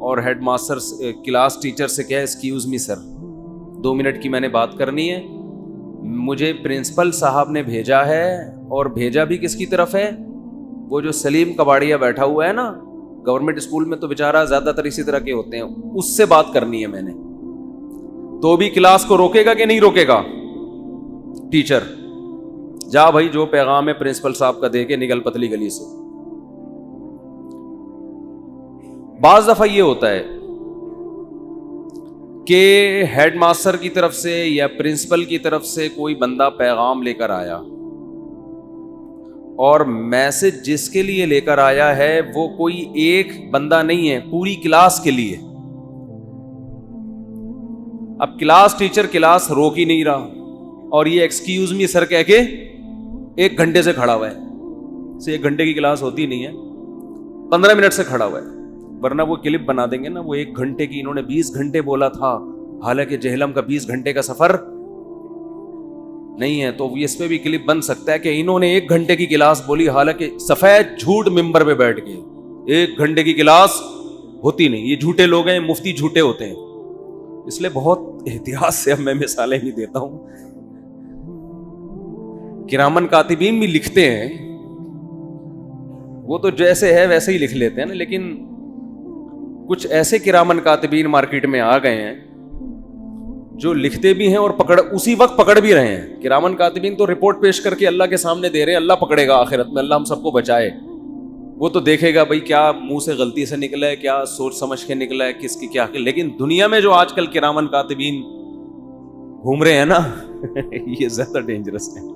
اور head master class teacher سے کہا ایکسکیوز می سر 2 منٹ کی میں نے بات کرنی ہے, مجھے پرنسپل صاحب نے بھیجا ہے, اور بھیجا بھی کس کی طرف ہے, وہ جو سلیم کباڑیا بیٹھا ہوا ہے نا گورنمنٹ اسکول میں, تو بیچارہ زیادہ تر اسی طرح کے ہوتے ہیں, اس سے بات کرنی ہے میں نے. تو بھی کلاس کو روکے گا کہ نہیں روکے گا ٹیچر؟ جا بھائی جو پیغام ہے پرنسپل صاحب کا دے کے نکل پتلی گلی سے. بعض دفعہ یہ ہوتا ہے کہ ہیڈ ماسٹر کی طرف سے یا پرنسپل کی طرف سے کوئی بندہ پیغام لے کر آیا, اور میسج جس کے لیے لے کر آیا ہے وہ کوئی ایک بندہ نہیں ہے, پوری کلاس کے لیے. اب کلاس ٹیچر کلاس روک ہی نہیں رہا, اور یہ ایکسکیوز می سر کہہ کے 1 گھنٹے سے کھڑا ہوا ہے. سے 1 گھنٹے کی کلاس ہوتی نہیں ہے, 15 منٹ سے کھڑا ہوا ہے, ورنہ وہ کلپ بنا دیں گے نا, وہ 1 گھنٹے کی, انہوں نے 20 گھنٹے بولا تھا, حالانکہ جہلم کا 20 گھنٹے کا سفر نہیں ہے. تو اس پہ بھی کلپ بن سکتا ہے کہ انہوں نے 1 گھنٹے کی کلاس بولی, حالانکہ سفید جھوٹ ممبر پہ بیٹھ کے 1 گھنٹے کی کلاس ہوتی نہیں. یہ جھوٹے لوگ ہیں, مفتی جھوٹے ہوتے ہیں, اس لیے بہت احتیاط سے اب میں مثالیں بھی دیتا ہوں. کرامن کاتبین بھی لکھتے ہیں, وہ تو جیسے ہے ویسے ہی لکھ لیتے ہیں نا, لیکن کچھ ایسے کرامن کاتبین مارکیٹ میں آ گئے ہیں جو لکھتے بھی ہیں اور اسی وقت پکڑ بھی رہے ہیں. کرامن کاتبین تو رپورٹ پیش کر کے اللہ کے سامنے دے رہے ہیں, اللہ پکڑے گا آخرت میں, اللہ ہم سب کو بچائے. وہ تو دیکھے گا بھائی کیا منہ سے غلطی سے نکلا ہے, کیا سوچ سمجھ کے نکلا ہے, کس کی کیا. لیکن دنیا میں جو آج کل کرامن کاتبین گھوم رہے ہیں نا یہ زیادہ ڈینجرس ہے.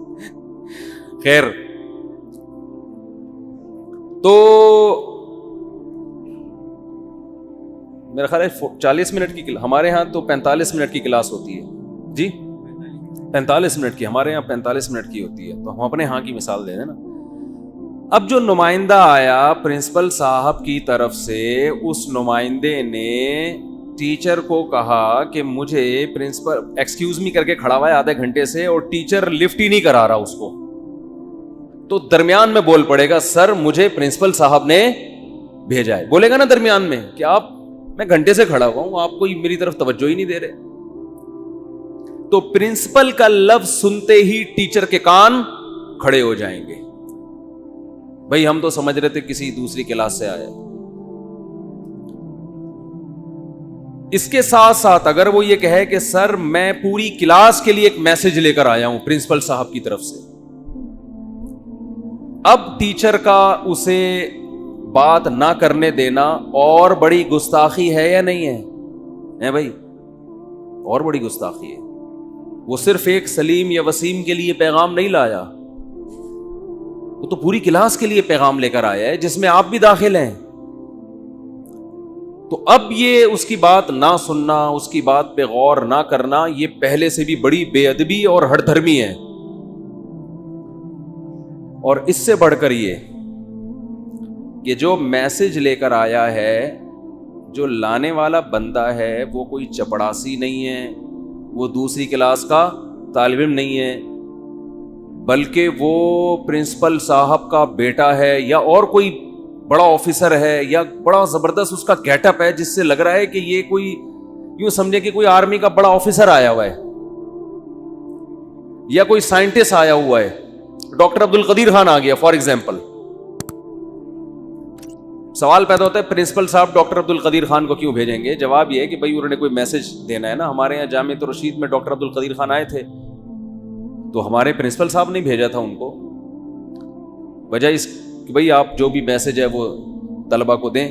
خیر, تو میرا خیال ہے 40 منٹ کی, ہمارے ہاں تو 45 منٹ کی کلاس ہوتی ہے جی, 45 منٹ کی, ہمارے یہاں 45 منٹ کی ہوتی ہے. تو ہم اپنے ہاں کی مثال دے دیں نا. اب جو نمائندہ آیا پرنسپل صاحب کی طرف سے, اس نمائندے نے ٹیچر کو کہا کہ مجھے پرنسپل ایکسکیوز می کر کے کھڑا ہوا ہے آدھے گھنٹے سے, اور ٹیچر لفٹ ہی نہیں کرا رہا اس کو. تو درمیان میں بول پڑے گا, سر مجھے پرنسپل صاحب نے بھیجا ہے, بولے گا نا درمیان میں کہ آپ, میں گھنٹے سے کھڑا ہوا ہوں, آپ کوئی میری طرف توجہ ہی نہیں دے رہے. تو پرنسپل کا لفظ سنتے ہی ٹیچر کے کان کھڑے ہو جائیں گے, بھائی ہم تو سمجھ رہے تھے کسی دوسری کلاس سے آیا. اس کے ساتھ ساتھ اگر وہ یہ کہے کہ سر میں پوری کلاس کے لیے ایک میسج لے کر آیا ہوں پرنسپل صاحب کی طرف سے, اب ٹیچر کا اسے بات نہ کرنے دینا اور بڑی گستاخی ہے یا نہیں ہے بھائی؟ اور بڑی گستاخی ہے. وہ صرف ایک سلیم یا وسیم کے لیے پیغام نہیں لایا, وہ تو پوری کلاس کے لیے پیغام لے کر آیا ہے جس میں آپ بھی داخل ہیں. تو اب یہ اس کی بات نہ سننا, اس کی بات پہ غور نہ کرنا, یہ پہلے سے بھی بڑی بے ادبی اور ہٹ دھرمی ہے. اور اس سے بڑھ کر یہ کہ جو میسج لے کر آیا ہے, جو لانے والا بندہ ہے وہ کوئی چپڑاسی نہیں ہے, وہ دوسری کلاس کا طالب علم نہیں ہے, بلکہ وہ پرنسپل صاحب کا بیٹا ہے یا اور کوئی بڑا آفیسر ہے, یا بڑا زبردست اس کا گیٹ اپ ہے جس سے لگ رہا ہے کہ یہ کوئی, یوں سمجھے کہ کوئی آرمی کا بڑا آفیسر آیا ہوا ہے یا کوئی سائنٹسٹ آیا ہوا ہے. ڈاکٹر عبد القدیر خان آ گیا فار ایگزامپل. سوال پیدا ہوتا ہے پرنسپل صاحب ڈاکٹر عبد القدیر خان کو کیوں بھیجیں گے؟ جواب یہ ہے کہ بھائی انہوں نے کوئی میسج دینا ہے نا. ہمارے یہاں جامعۃ الرشید میں ڈاکٹر عبد القدیر خان آئے تھے, تو ہمارے پرنسپل صاحب نے بھیجا تھا ان کو, وجہ اس کہ بھائی آپ جو بھی میسج ہے وہ طلبہ کو دیں.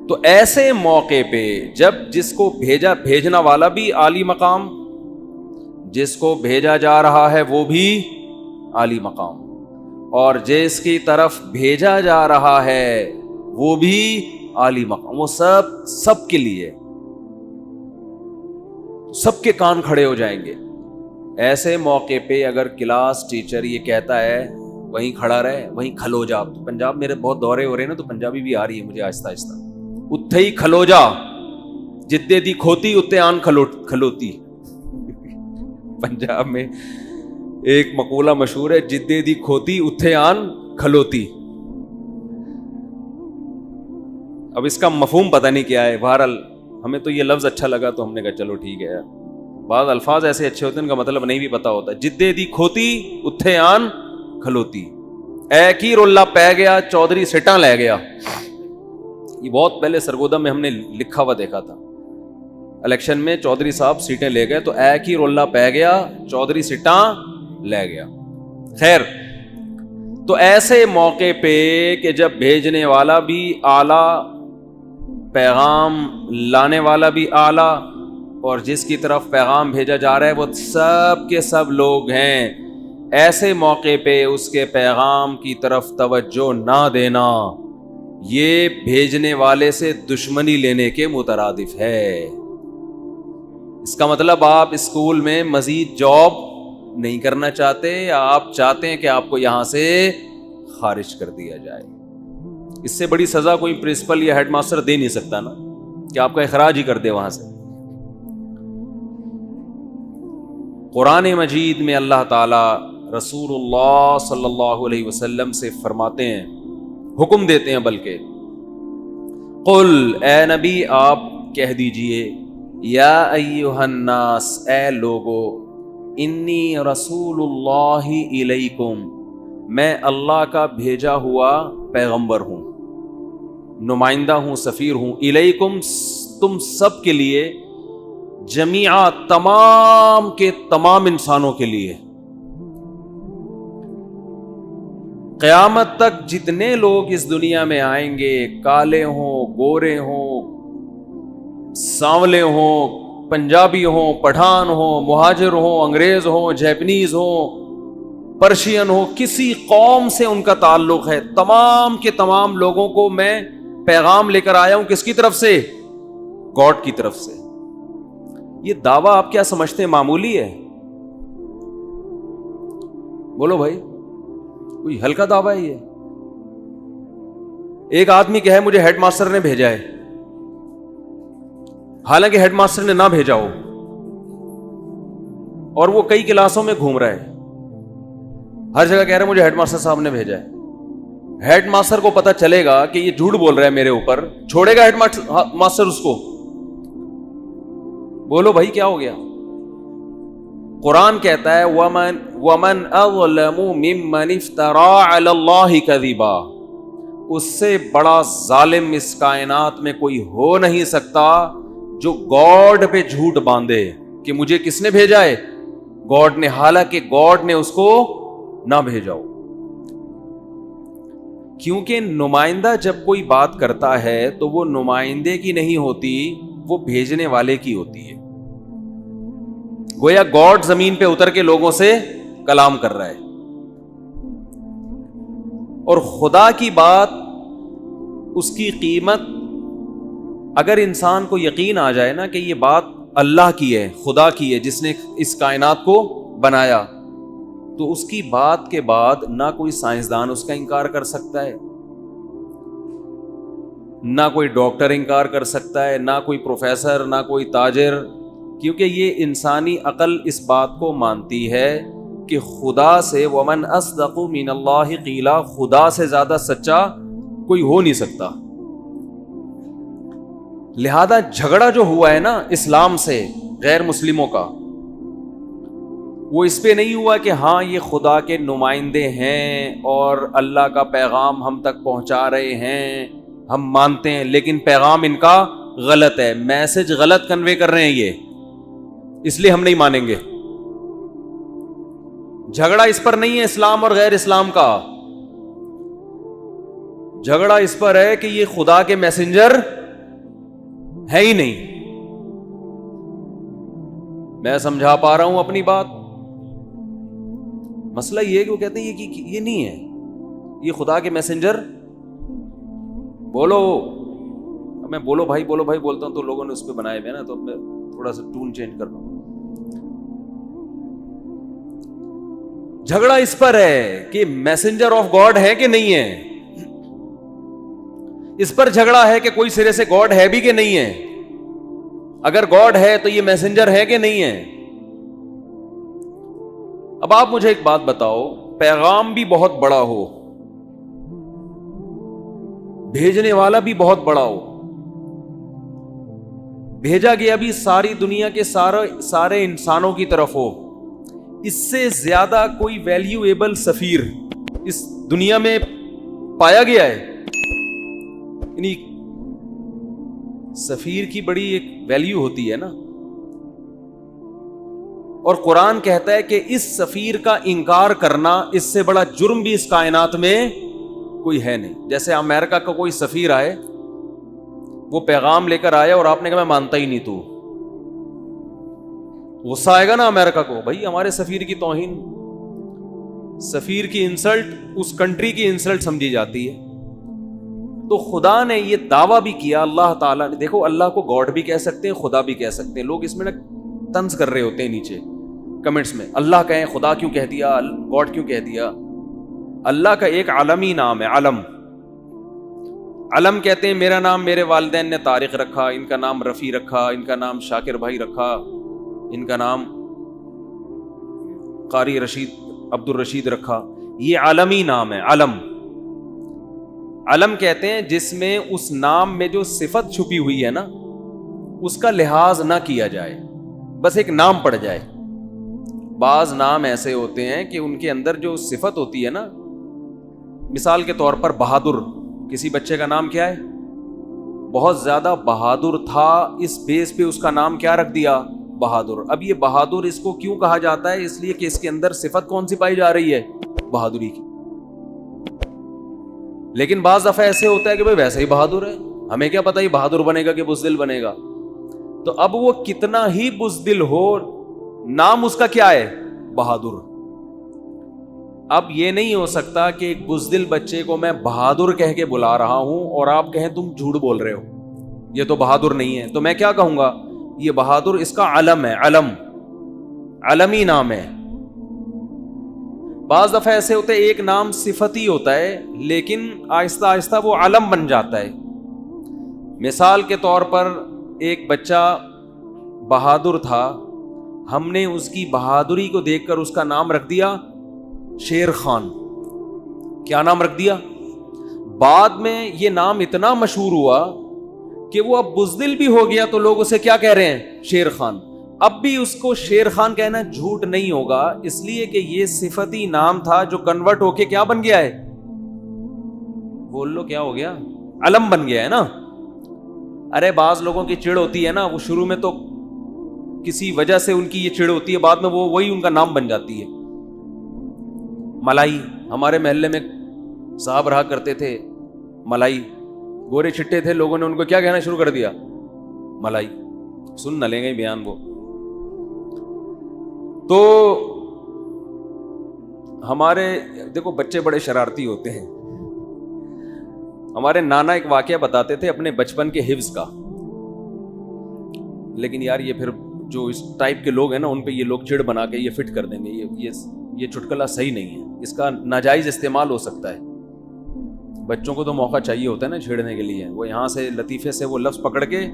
تو ایسے موقع پہ جب جس کو بھیجنا والا بھی عالی مقام, جس کو بھیجا جا رہا ہے وہ بھی عالی مقام, اور جس کی طرف بھیجا جا رہا ہے وہ بھی عالی مقام, وہ سب کے لیے سب کے کان کھڑے ہو جائیں گے. ایسے موقع پہ اگر کلاس ٹیچر یہ کہتا ہے وہیں کھڑا رہے, وہیں کھلو جا. تو پنجاب میرے بہت دورے ہو رہے ہیں نا, تو پنجابی بھی آ رہی ہے مجھے آہستہ آہستہ. اتھے ہی کھلو جا, جتے دی کھوتی اتنے آن کھلوتی. پنجاب میں ایک مقولہ مشہور ہے, جدے دی کھوتی اتھے آن کھلوتی. اب اس کا مفہوم پتہ نہیں کیا ہے، بہرحال ہمیں تو یہ لفظ اچھا لگا تو ہم نے کہا چلو ٹھیک ہے. بعض الفاظ ایسے اچھے ہوتے ہیں ان کا مطلب نہیں بھی پتا ہوتا. جدے دی کھوتی اتھے آن کھلوتی، اے کی رولہ پہ گیا چودھری سٹاں لے گیا. یہ بہت پہلے سرگودا میں ہم نے لکھا ہوا دیکھا تھا. الیکشن میں چودھری صاحب سیٹیں لے گئے تو اے کی رولہ پہ گیا چودھری سٹاں لے گیا. خیر، تو ایسے موقع پہ کہ جب بھیجنے والا بھی اعلیٰ، پیغام لانے والا بھی اعلیٰ، اور جس کی طرف پیغام بھیجا جا رہا ہے وہ سب کے سب لوگ ہیں، ایسے موقع پہ اس کے پیغام کی طرف توجہ نہ دینا یہ بھیجنے والے سے دشمنی لینے کے مترادف ہے. اس کا مطلب آپ اسکول میں مزید جاب نہیں کرنا چاہتے، یا آپ چاہتے ہیں کہ آپ کو یہاں سے خارج کر دیا جائے. اس سے بڑی سزا کوئی پرنسپل یا ہیڈ ماسٹر دے نہیں سکتا نا، کہ آپ کا اخراج ہی کر دے وہاں سے. قرآن مجید میں اللہ تعالی رسول اللہ صلی اللہ علیہ وسلم سے فرماتے ہیں، حکم دیتے ہیں بلکہ، قل اے نبی آپ کہہ دیجئے، یا ایہا الناس اے لوگو، انی رسول اللہ الیکم میں اللہ کا بھیجا ہوا پیغمبر ہوں، نمائندہ ہوں، سفیر ہوں، الیکم تم سب کے لیے، جمیعا تمام کے تمام انسانوں کے لیے. قیامت تک جتنے لوگ اس دنیا میں آئیں گے، کالے ہوں، گورے ہوں، سانولے ہوں، پنجابی ہوں، پٹھان ہوں، مہاجر ہوں، انگریز ہوں، جیپنیز ہوں، پرشین ہوں، کسی قوم سے ان کا تعلق ہے، تمام کے تمام لوگوں کو میں پیغام لے کر آیا ہوں. کس کی طرف سے؟ گاڈ کی طرف سے. یہ دعویٰ آپ کیا سمجھتے ہیں معمولی ہے؟ بولو بھائی، کوئی ہلکا دعویٰ ہے یہ؟ ایک آدمی کہے مجھے ہیڈ ماسٹر نے بھیجا ہے، حالانکہ ہیڈ ماسٹر نے نہ بھیجا ہو، اور وہ کئی کلاسوں میں گھوم رہا ہے، ہر جگہ کہہ رہا ہے مجھے ہیڈ ماسٹر صاحب نے بھیجا ہے. ہیڈ ماسٹر کو پتا چلے گا کہ یہ جھوٹ بول رہا ہے میرے اوپر، چھوڑے گا ہیڈ ماسٹر اس کو؟ بولو بھائی کیا ہو گیا؟ قرآن کہتا ہے وَمَنْ أَظْلَمُ مِمَّنِ افْتَرَىٰ عَلَى اللَّهِ كَذِبًا، اس سے بڑا ظالم اس کائنات میں کوئی ہو نہیں سکتا جو گاڈ پہ جھوٹ باندھے کہ مجھے کس نے بھیجا ہے؟ گاڈ نے، حالانکہ گاڈ نے اس کو نہ بھیجا ہو. کیونکہ نمائندہ جب کوئی بات کرتا ہے تو وہ نمائندے کی نہیں ہوتی، وہ بھیجنے والے کی ہوتی ہے. گویا گاڈ زمین پہ اتر کے لوگوں سے کلام کر رہا ہے، اور خدا کی بات، اس کی قیمت، اگر انسان کو یقین آ جائے نا کہ یہ بات اللہ کی ہے، خدا کی ہے جس نے اس کائنات کو بنایا، تو اس کی بات کے بعد نہ کوئی سائنسدان اس کا انکار کر سکتا ہے، نہ کوئی ڈاکٹر انکار کر سکتا ہے، نہ کوئی پروفیسر، نہ کوئی تاجر، کیونکہ یہ انسانی عقل اس بات کو مانتی ہے کہ خدا سے وَمَنْ أَصْدَقُ مِنَ اللَّهِ قِيلًا، خدا سے زیادہ سچا کوئی ہو نہیں سکتا. لہذا جھگڑا جو ہوا ہے نا اسلام سے غیر مسلموں کا، وہ اس پہ نہیں ہوا کہ ہاں یہ خدا کے نمائندے ہیں اور اللہ کا پیغام ہم تک پہنچا رہے ہیں، ہم مانتے ہیں، لیکن پیغام ان کا غلط ہے، میسج غلط کنوے کر رہے ہیں یہ، اس لیے ہم نہیں مانیں گے. جھگڑا اس پر نہیں ہے اسلام اور غیر اسلام کا، جھگڑا اس پر ہے کہ یہ خدا کے میسنجر ہے ہی نہیں. میں سمجھا پا رہا ہوں اپنی بات؟ مسئلہ یہ ہے کہ وہ کہتے ہیں یہ نہیں ہے، یہ خدا کے میسنجر. بولو، میں بولو بھائی بولتا ہوں تو لوگوں نے اس پہ بنائے ہوئے نا، تو میں تھوڑا سا ٹون چینج کر دوں. جھگڑا اس پر ہے کہ میسنجر آف گاڈ ہے کہ نہیں ہے، اس پر جھگڑا ہے کہ کوئی سرے سے گاڈ ہے بھی کہ نہیں ہے. اگر گاڈ ہے تو یہ میسنجر ہے کہ نہیں ہے. اب آپ مجھے ایک بات بتاؤ، پیغام بھی بہت بڑا ہو، بھیجنے والا بھی بہت بڑا ہو، بھیجا گیا بھی ساری دنیا کے سارے انسانوں کی طرف ہو. اس سے زیادہ کوئی ویلیویبل سفیر اس دنیا میں پایا گیا ہے؟ یعنی سفیر کی بڑی ایک ویلیو ہوتی ہے نا. اور قرآن کہتا ہے کہ اس سفیر کا انکار کرنا اس سے بڑا جرم بھی اس کائنات میں کوئی ہے نہیں. جیسے امریکہ کا کوئی سفیر آئے, وہ پیغام لے کر آیا اور آپ نے کہا میں مانتا ہی نہیں, تو غصہ آئے گا نا امریکہ کو, بھائی ہمارے سفیر کی توہین, سفیر کی انسلٹ اس کنٹری کی انسلٹ سمجھی جاتی ہے. تو خدا نے یہ دعویٰ بھی کیا, اللہ تعالیٰ نے, دیکھو اللہ کو گاڈ بھی کہہ سکتے ہیں, خدا بھی کہہ سکتے ہیں. لوگ اس میں نا طنز کر رہے ہوتے ہیں نیچے کمنٹس میں, اللہ کہیں, خدا کیوں کہہ دیا, گاڈ کیوں کہہ دیا. اللہ کا ایک عالمی نام ہے, علم. علم کہتے ہیں میرا نام میرے والدین نے طارق رکھا, ان کا نام رفیع رکھا, ان کا نام شاکر بھائی رکھا, ان کا نام قاری رشید عبد الرشید رکھا. یہ عالمی نام ہے, علم. علم کہتے ہیں جس میں اس نام میں جو صفت چھپی ہوئی ہے نا اس کا لحاظ نہ کیا جائے, بس ایک نام پڑ جائے. بعض نام ایسے ہوتے ہیں کہ ان کے اندر جو صفت ہوتی ہے نا, مثال کے طور پر بہادر, کسی بچے کا نام کیا ہے, بہت زیادہ بہادر تھا, اس بیس پہ اس کا نام کیا رکھ دیا, بہادر. اب یہ بہادر اس کو کیوں کہا جاتا ہے, اس لیے کہ اس کے اندر صفت کون سی پائی جا رہی ہے, بہادری کی. لیکن بعض دفعہ ایسے ہوتا ہے کہ بھائی ویسے ہی بہادر ہے, ہمیں کیا پتا یہ بہادر بنے گا کہ بزدل بنے گا. تو اب وہ کتنا ہی بزدل ہو, نام اس کا کیا ہے, بہادر. اب یہ نہیں ہو سکتا کہ ایک بزدل بچے کو میں بہادر کہہ کے بلا رہا ہوں اور آپ کہیں تم جھوٹ بول رہے ہو, یہ تو بہادر نہیں ہے. تو میں کیا کہوں گا, یہ بہادر اس کا علم ہے, علم, علمی نام ہے. بعض دفعہ ایسے ہوتے ہیں ایک نام صفتی ہوتا ہے لیکن آہستہ آہستہ وہ علم بن جاتا ہے. مثال کے طور پر ایک بچہ بہادر تھا, ہم نے اس کی بہادری کو دیکھ کر اس کا نام رکھ دیا شیر خان. کیا نام رکھ دیا؟ بعد میں یہ نام اتنا مشہور ہوا کہ وہ اب بزدل بھی ہو گیا تو لوگ اسے کیا کہہ رہے ہیں, شیر خان. اب بھی اس کو شیر خان کہنا جھوٹ نہیں ہوگا, اس لیے کہ یہ صفتی نام تھا جو کنورٹ ہو کے کیا بن گیا ہے, بول لو کیا ہو گیا, علم بن گیا ہے نا. ارے بعض لوگوں کی چڑ ہوتی ہے نا, وہ شروع میں تو کسی وجہ سے ان کی یہ چڑ ہوتی ہے, بعد میں وہی ان کا نام بن جاتی ہے. ملائی, ہمارے محلے میں صاحب رہا کرتے تھے, ملائی, گورے چھٹے تھے, لوگوں نے ان کو کیا کہنا شروع کر دیا, ملائی. سن نہ لیں گے بیان وہ. تو ہمارے دیکھو بچے بڑے شرارتی ہوتے ہیں. ہمارے نانا ایک واقعہ بتاتے تھے اپنے بچپن کے حفظ کا, لیکن یار یہ پھر جو اس ٹائپ کے لوگ ہیں نا ان پہ یہ لوگ چڑ بنا کے یہ فٹ کر دیں گے, یہ چٹکلا صحیح نہیں ہے, اس کا ناجائز استعمال ہو سکتا ہے. بچوں کو تو موقع چاہیے ہوتا ہے نا چھیڑنے کے لیے, وہ یہاں سے لطیفے سے وہ لفظ پکڑ کے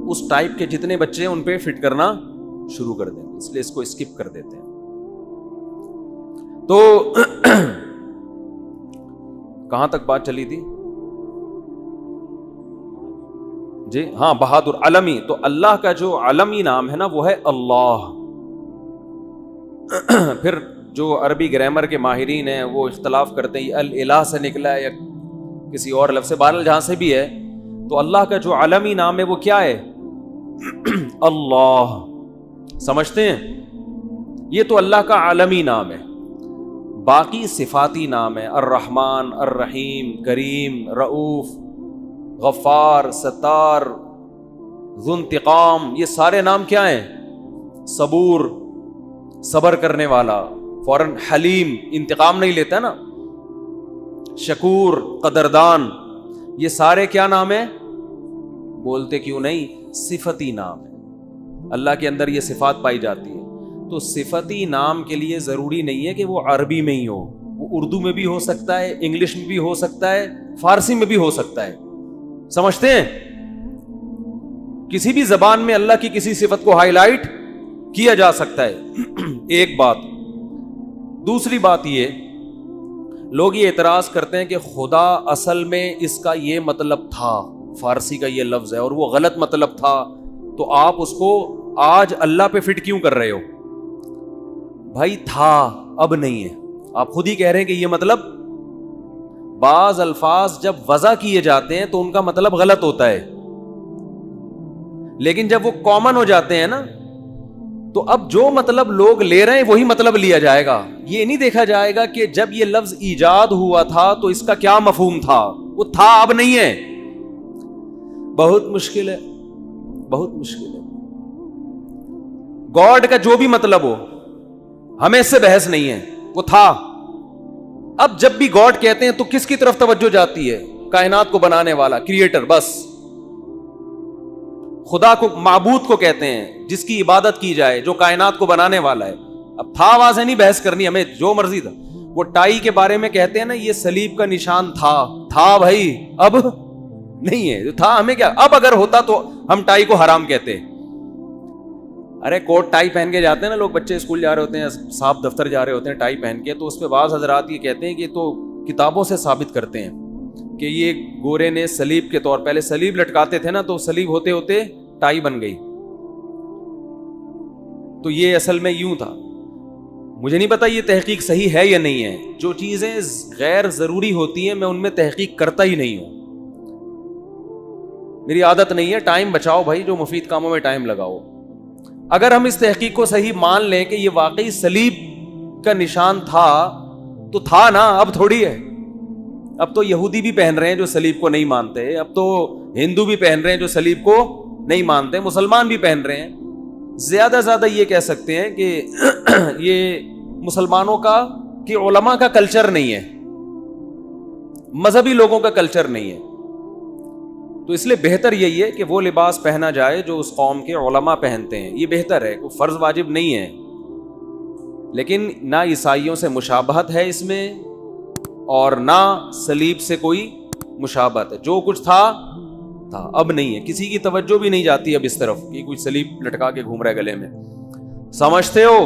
اس ٹائپ کے جتنے بچے ہیں ان پہ فٹ کرنا شروع کر دیں گے, اس لیے اس کو اسکپ کر دیتے ہیں. تو کہاں تک بات چلی تھی جی؟ ہاں, بہادر, علمی. تو اللہ کا جو علمی نام ہے نا وہ ہے اللہ. پھر جو عربی گرامر کے ماہرین ہیں وہ اختلاف کرتے ہیں الہ سے نکلا ہے یا کسی اور لفظ سے, بہرحال جہاں سے بھی ہے. تو اللہ کا جو علمی نام ہے وہ کیا ہے, اللہ. سمجھتے ہیں, یہ تو اللہ کا عالمی نام ہے. باقی صفاتی نام ہے, الرحمن, الرحیم, کریم, رؤوف, غفار, ستار, ذو انتقام. یہ سارے نام کیا ہیں, صبور, صبر کرنے والا, فوراً حلیم, انتقام نہیں لیتا نا, شکور, قدردان. یہ سارے کیا نام ہیں, بولتے کیوں نہیں, صفتی نام ہے. اللہ کے اندر یہ صفات پائی جاتی ہے. تو صفتی نام کے لیے ضروری نہیں ہے کہ وہ عربی میں ہی ہو, وہ اردو میں بھی ہو سکتا ہے, انگلش میں بھی ہو سکتا ہے, فارسی میں بھی ہو سکتا ہے. سمجھتے ہیں, کسی بھی زبان میں اللہ کی کسی صفت کو ہائی لائٹ کیا جا سکتا ہے. ایک بات. دوسری بات یہ, لوگ یہ اعتراض کرتے ہیں کہ خدا اصل میں اس کا یہ مطلب تھا, فارسی کا یہ لفظ ہے اور وہ غلط مطلب تھا, تو آپ اس کو آج اللہ پہ فٹ کیوں کر رہے ہو؟ بھائی تھا، اب نہیں ہے. آپ خود ہی کہہ رہے ہیں کہ یہ مطلب بعض الفاظ جب وضع کیے جاتے ہیں تو ان کا مطلب غلط ہوتا ہے، لیکن جب وہ کامن ہو جاتے ہیں نا تو اب جو مطلب لوگ لے رہے ہیں وہی مطلب لیا جائے گا. یہ نہیں دیکھا جائے گا کہ جب یہ لفظ ایجاد ہوا تھا تو اس کا کیا مفہوم تھا. وہ تھا، اب نہیں ہے. بہت مشکل ہے، بہت مشکل ہے. گاڈ کا جو بھی مطلب ہو ہمیں اس سے بحث نہیں ہے، وہ تھا. اب جب بھی گاڈ کہتے ہیں تو کس کی طرف توجہ جاتی ہے؟ کائنات کو بنانے والا، کریٹر. بس خدا کو، معبود کو کہتے ہیں جس کی عبادت کی جائے، جو کائنات کو بنانے والا ہے. اب تھا آواز نہیں بحث کرنی، ہمیں جو مرضی تھا. وہ ٹائی کے بارے میں کہتے ہیں نا یہ صلیب کا نشان تھا بھائی، اب نہیں ہے. تھا ہمیں کیا، اب اگر ہوتا تو ہم ٹائی کو حرام کہتے. ارے کوٹ ٹائی پہن کے جاتے ہیں نا لوگ، بچے اسکول جا رہے ہوتے ہیں، صاحب دفتر جا رہے ہوتے ہیں ٹائی پہن کے، تو اس پہ بعض حضرات یہ کہتے ہیں کہ تو کتابوں سے ثابت کرتے ہیں کہ یہ گورے نے صلیب کے طور، پہلے صلیب لٹکاتے تھے نا تو صلیب ہوتے ہوتے ٹائی بن گئی. تو یہ اصل میں یوں تھا. مجھے نہیں پتا یہ تحقیق صحیح ہے یا نہیں ہے. جو چیزیں غیر ضروری ہوتی ہیں میں ان میں تحقیق کرتا ہی نہیں ہوں، میری عادت نہیں ہے. ٹائم بچاؤ بھائی، جو مفید کاموں میں ٹائم لگاؤ. اگر ہم اس تحقیق کو صحیح مان لیں کہ یہ واقعی صلیب کا نشان تھا تو تھا نا، اب تھوڑی ہے. اب تو یہودی بھی پہن رہے ہیں جو صلیب کو نہیں مانتے، اب تو ہندو بھی پہن رہے ہیں جو صلیب کو نہیں مانتے، مسلمان بھی پہن رہے ہیں. زیادہ زیادہ یہ کہہ سکتے ہیں کہ یہ مسلمانوں کا، کہ علماء کا کلچر نہیں ہے، مذہبی لوگوں کا کلچر نہیں ہے. تو اس لیے بہتر یہی ہے کہ وہ لباس پہنا جائے جو اس قوم کے علماء پہنتے ہیں. یہ بہتر ہے، کوئی فرض واجب نہیں ہے. لیکن نہ عیسائیوں سے مشابہت ہے اس میں اور نہ صلیب سے کوئی مشابہت ہے. جو کچھ تھا اب نہیں ہے. کسی کی توجہ بھی نہیں جاتی اب اس طرف کہ کوئی صلیب لٹکا کے گھوم رہا ہے گلے میں. سمجھتے ہو؟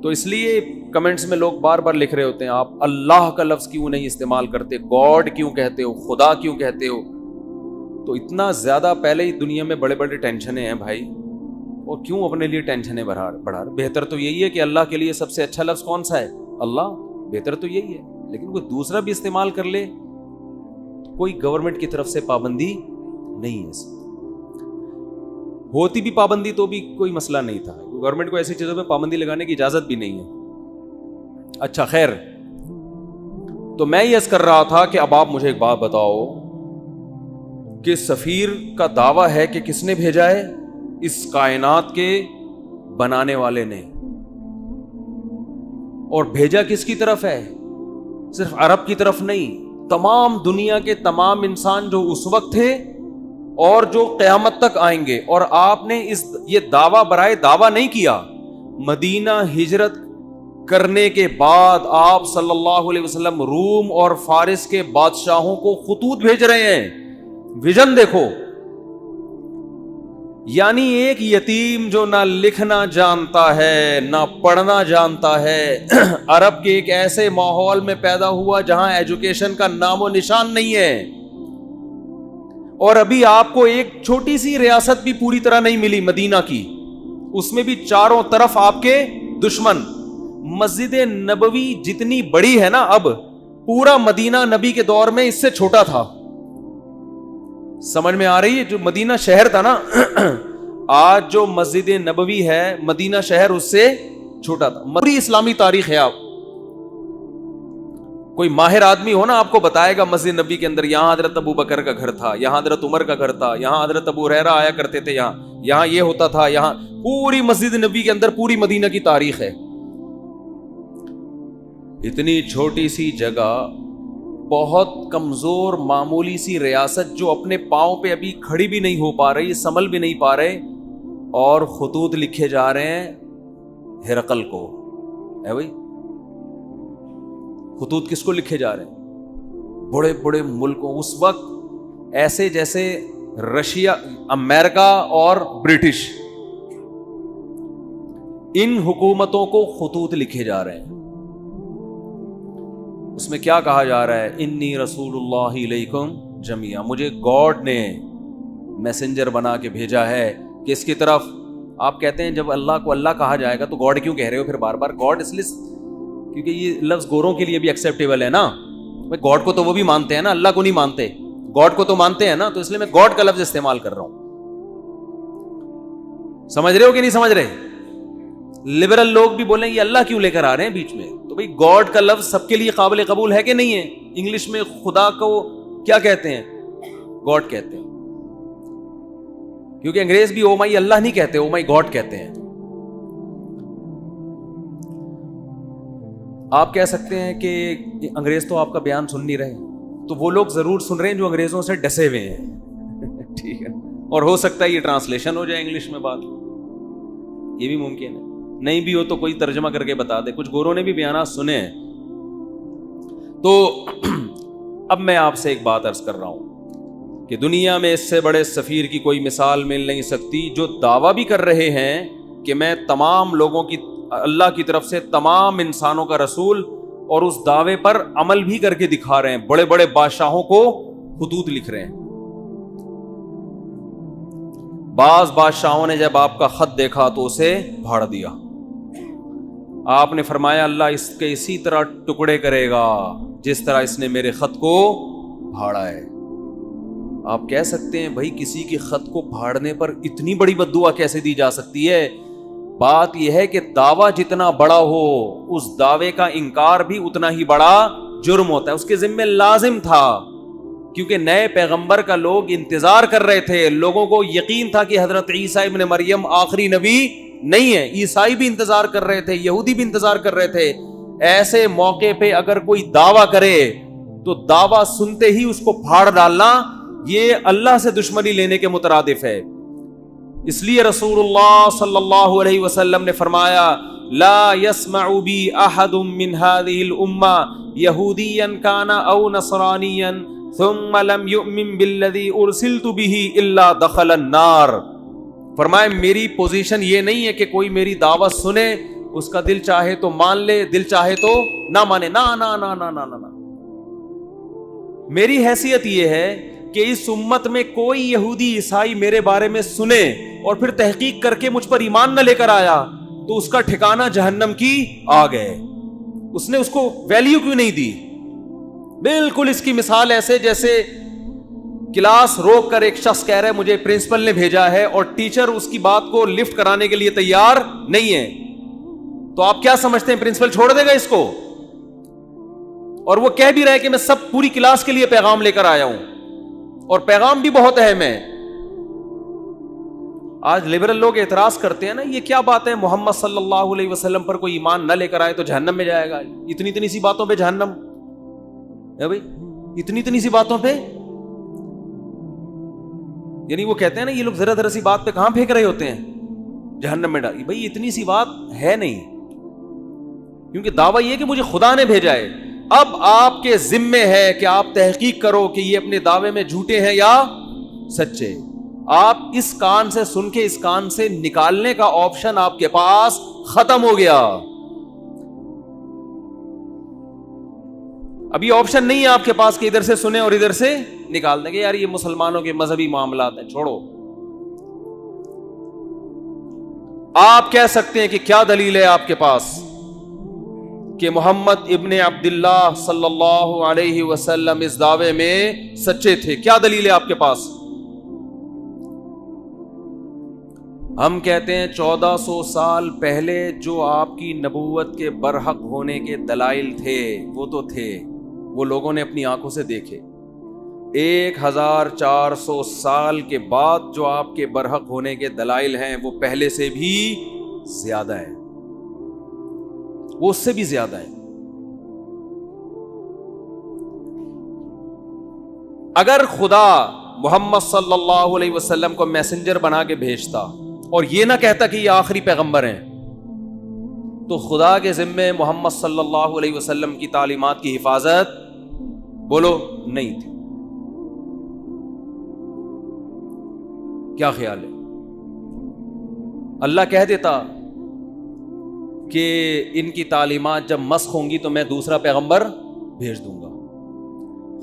تو اس لیے کمنٹس میں لوگ بار بار لکھ رہے ہوتے ہیں آپ اللہ کا لفظ کیوں نہیں استعمال کرتے، گاڈ کیوں کہتے ہو، خدا کیوں کہتے ہو. تو اتنا زیادہ پہلے ہی دنیا میں بڑے بڑے ٹینشنیں ہیں بھائی، اور کیوں اپنے لیے ٹینشنیں بڑھا رہے. بہتر تو یہی ہے کہ اللہ کے لیے سب سے اچھا لفظ کون سا ہے؟ اللہ. بہتر تو یہی ہے. لیکن کوئی دوسرا بھی استعمال کر لے، کوئی گورنمنٹ کی طرف سے پابندی نہیں ہے. ہوتی بھی پابندی تو بھی کوئی مسئلہ نہیں تھا. گورنمنٹ کو ایسی چیزوں پہ پابندی لگانے کی اجازت بھی نہیں ہے. اچھا خیر، تو میں یہ عرض کر رہا تھا کہ اب آپ مجھے ایک بات بتاؤ کہ سفیر کا دعویٰ ہے کہ کس نے بھیجا ہے؟ اس کائنات کے بنانے والے نے. اور بھیجا کس کی طرف ہے؟ صرف عرب کی طرف نہیں، تمام دنیا کے تمام انسان جو اس وقت تھے اور جو قیامت تک آئیں گے. اور آپ نے یہ دعویٰ برائے دعویٰ نہیں کیا. مدینہ ہجرت کرنے کے بعد آپ صلی اللہ علیہ وسلم روم اور فارس کے بادشاہوں کو خطوط بھیج رہے ہیں. ویژن دیکھو. یعنی ایک یتیم جو نہ لکھنا جانتا ہے نہ پڑھنا جانتا ہے، عرب کے ایک ایسے ماحول میں پیدا ہوا جہاں ایجوکیشن کا نام و نشان نہیں ہے. اور ابھی آپ کو ایک چھوٹی سی ریاست بھی پوری طرح نہیں ملی مدینہ کی، اس میں بھی چاروں طرف آپ کے دشمن. مسجد نبوی جتنی بڑی ہے نا اب، پورا مدینہ نبی کے دور میں اس سے چھوٹا تھا. سمجھ میں آ رہی ہے؟ جو مدینہ شہر تھا نا، آج جو مسجد نبوی ہے مدینہ شہر اس سے چھوٹا تھا. پوری اسلامی تاریخ ہے. آپ کوئی ماہر آدمی ہو نا آپ کو بتائے گا مسجد نبی کے اندر یہاں حضرت ابو بکر کا گھر تھا، یہاں حضرت عمر کا گھر تھا، یہاں حضرت ابو ہریرہ آیا کرتے تھے، یہاں یہ ہوتا تھا. یہاں پوری مسجد نبی کے اندر پوری مدینہ کی تاریخ ہے. اتنی چھوٹی سی جگہ، بہت کمزور معمولی سی ریاست جو اپنے پاؤں پہ ابھی کھڑی بھی نہیں ہو پا رہی، سنبھل بھی نہیں پا رہے، اور خطوط لکھے جا رہے ہیں ہرقل کو. ہے بھائی، خطوط کس کو لکھے جا رہے ہیں؟ بڑے بڑے ملکوں. اس وقت ایسے جیسے رشیا، امریکہ اور برٹش، ان حکومتوں کو خطوط لکھے جا رہے ہیں. اس میں کیا کہا جا رہا ہے؟ انی رسول اللہ علیکم جمیعا، مجھے گاڈ نے میسنجر بنا کے بھیجا ہے کس کی طرف؟ آپ کہتے ہیں جب اللہ کو اللہ کہا جائے گا تو گاڈ کیوں کہہ رہے ہو پھر بار بار؟ گاڈ اس لیے کیونکہ یہ لفظ گوروں کے لیے بھی ایکسیپٹیبل ہے نا. گاڈ کو تو وہ بھی مانتے ہیں نا, اللہ کو نہیں مانتے. گاڈ کو تو مانتے ہیں نا, تو اس لیے میں گاڈ کا لفظ استعمال کر رہا ہوں. سمجھ رہے ہو کہ نہیں سمجھ رہے؟ لبرل لوگ بھی بولیں یہ اللہ کیوں لے کر آ رہے ہیں بیچ میں؟ تو بھئی گاڈ کا لفظ سب کے لیے قابل قبول ہے کہ نہیں ہے؟ انگلش میں خدا کو کیا کہتے ہیں؟ گاڈ کہتے ہیں. کیونکہ انگریز بھی او مائی اللہ نہیں کہتے, او مائی گاڈ کہتے ہیں. آپ کہہ سکتے ہیں کہ انگریز تو آپ کا بیان سن نہیں رہے, تو وہ لوگ ضرور سن رہے ہیں جو انگریزوں سے ڈسے ہوئے ہیں. ٹھیک ہے, اور ہو سکتا ہے یہ ٹرانسلیشن ہو جائے انگلش میں بات, یہ بھی ممکن ہے. نہیں بھی ہو تو کوئی ترجمہ کر کے بتا دے. کچھ گوروں نے بھی بیانات سنے ہیں. تو اب میں آپ سے ایک بات عرض کر رہا ہوں کہ دنیا میں اس سے بڑے سفیر کی کوئی مثال مل نہیں سکتی, جو دعویٰ بھی کر رہے ہیں کہ میں تمام لوگوں کی, اللہ کی طرف سے تمام انسانوں کا رسول, اور اس دعوے پر عمل بھی کر کے دکھا رہے ہیں. بڑے بڑے بادشاہوں کو خطوط لکھ رہے ہیں. بعض بادشاہوں نے جب آپ کا خط دیکھا تو اسے پھاڑ دیا. آپ نے فرمایا اللہ اس کے اسی طرح ٹکڑے کرے گا جس طرح اس نے میرے خط کو پھاڑا ہے. آپ کہہ سکتے ہیں بھائی کسی کے خط کو پھاڑنے پر اتنی بڑی بد دعا کیسے دی جا سکتی ہے؟ بات یہ ہے کہ دعویٰ جتنا بڑا ہو اس دعوے کا انکار بھی اتنا ہی بڑا جرم ہوتا ہے. اس کے ذمہ لازم تھا, کیونکہ نئے پیغمبر کا لوگ انتظار کر رہے تھے. لوگوں کو یقین تھا کہ حضرت عیسیٰ ابن مریم آخری نبی نہیں ہے. عیسائی بھی انتظار کر رہے تھے, یہودی بھی انتظار کر رہے تھے. ایسے موقع پہ اگر کوئی دعویٰ کرے تو دعویٰ سنتے ہی اس کو پھاڑ ڈالنا یہ اللہ سے دشمنی لینے کے مترادف ہے. اس لیے رسول اللہ صلی اللہ علیہ وسلم نے فرمایا لا يسمع بی احد من هذه الامہ یہودیا کان او نصرانیا ثم لم یؤمن بالذی ارسلت به الا دخل النار. فرمایا میری پوزیشن یہ نہیں ہے کہ کوئی میری دعوت سنے, اس کا دل چاہے تو مان لے, دل چاہے تو نہ مانے. نا نا نا نا نا نا, میری حیثیت یہ ہے کہ اس امت میں کوئی یہودی عیسائی میرے بارے میں سنے اور پھر تحقیق کر کے مجھ پر ایمان نہ لے کر آیا تو اس کا ٹھکانہ جہنم کی آ گئے. اس نے اس کو ویلیو کیوں نہیں دی؟ بالکل اس کی مثال ایسے جیسے کلاس روک کر ایک شخص کہہ رہا ہے مجھے پرنسپل نے بھیجا ہے, اور ٹیچر اس کی بات کو لفٹ کرانے کے لیے تیار نہیں ہے, تو آپ کیا سمجھتے ہیں پرنسپل چھوڑ دے گا اس کو؟ اور وہ کہہ بھی رہے کہ میں سب پوری کلاس کے لیے پیغام لے کر آیا ہوں, اور پیغام بھی بہت اہم ہے. آج لبرل لوگ اعتراض کرتے ہیں نا, یہ کیا بات ہے محمد صلی اللہ علیہ وسلم پر کوئی ایمان نہ لے کر آئے تو جہنم میں جائے گا. اتنی اتنی سی باتوں پہ جہنم ہے بھائی, اتنی اتنی سی باتوں پہ. یعنی وہ کہتے ہیں نا یہ لوگ ذرا ذرا سی بات پہ کہاں پھینک رہے ہوتے ہیں جہنم میں ڈال. بھائی اتنی سی بات ہے نہیں, کیونکہ دعویٰ یہ کہ مجھے خدا نے بھیجا ہے. اب آپ کے ذمے ہے کہ آپ تحقیق کرو کہ یہ اپنے دعوے میں جھوٹے ہیں یا سچے. آپ اس کان سے سن کے اس کان سے نکالنے کا آپشن آپ کے پاس ختم ہو گیا. ابھی آپشن نہیں ہے آپ کے پاس کہ ادھر سے سنیں اور ادھر سے نکال دیں گے یار یہ مسلمانوں کے مذہبی معاملات ہیں, چھوڑو. آپ کہہ سکتے ہیں کہ کیا دلیل ہے آپ کے پاس کہ محمد ابن عبداللہ صلی اللہ علیہ وسلم اس دعوے میں سچے تھے؟ کیا دلیل ہے آپ کے پاس؟ ہم کہتے ہیں 1400 سال پہلے جو آپ کی نبوت کے برحق ہونے کے دلائل تھے وہ تو تھے, وہ لوگوں نے اپنی آنکھوں سے دیکھے. 1400 سال کے بعد جو آپ کے برحق ہونے کے دلائل ہیں وہ پہلے سے بھی زیادہ ہیں, وہ اس سے بھی زیادہ ہیں. اگر خدا محمد صلی اللہ علیہ وسلم کو میسنجر بنا کے بھیجتا اور یہ نہ کہتا کہ یہ آخری پیغمبر ہیں, تو خدا کے ذمے محمد صلی اللہ علیہ وسلم کی تعلیمات کی حفاظت بولو نہیں تھی. کیا خیال ہے؟ اللہ کہہ دیتا کہ ان کی تعلیمات جب مسخ ہوں گی تو میں دوسرا پیغمبر بھیج دوں گا.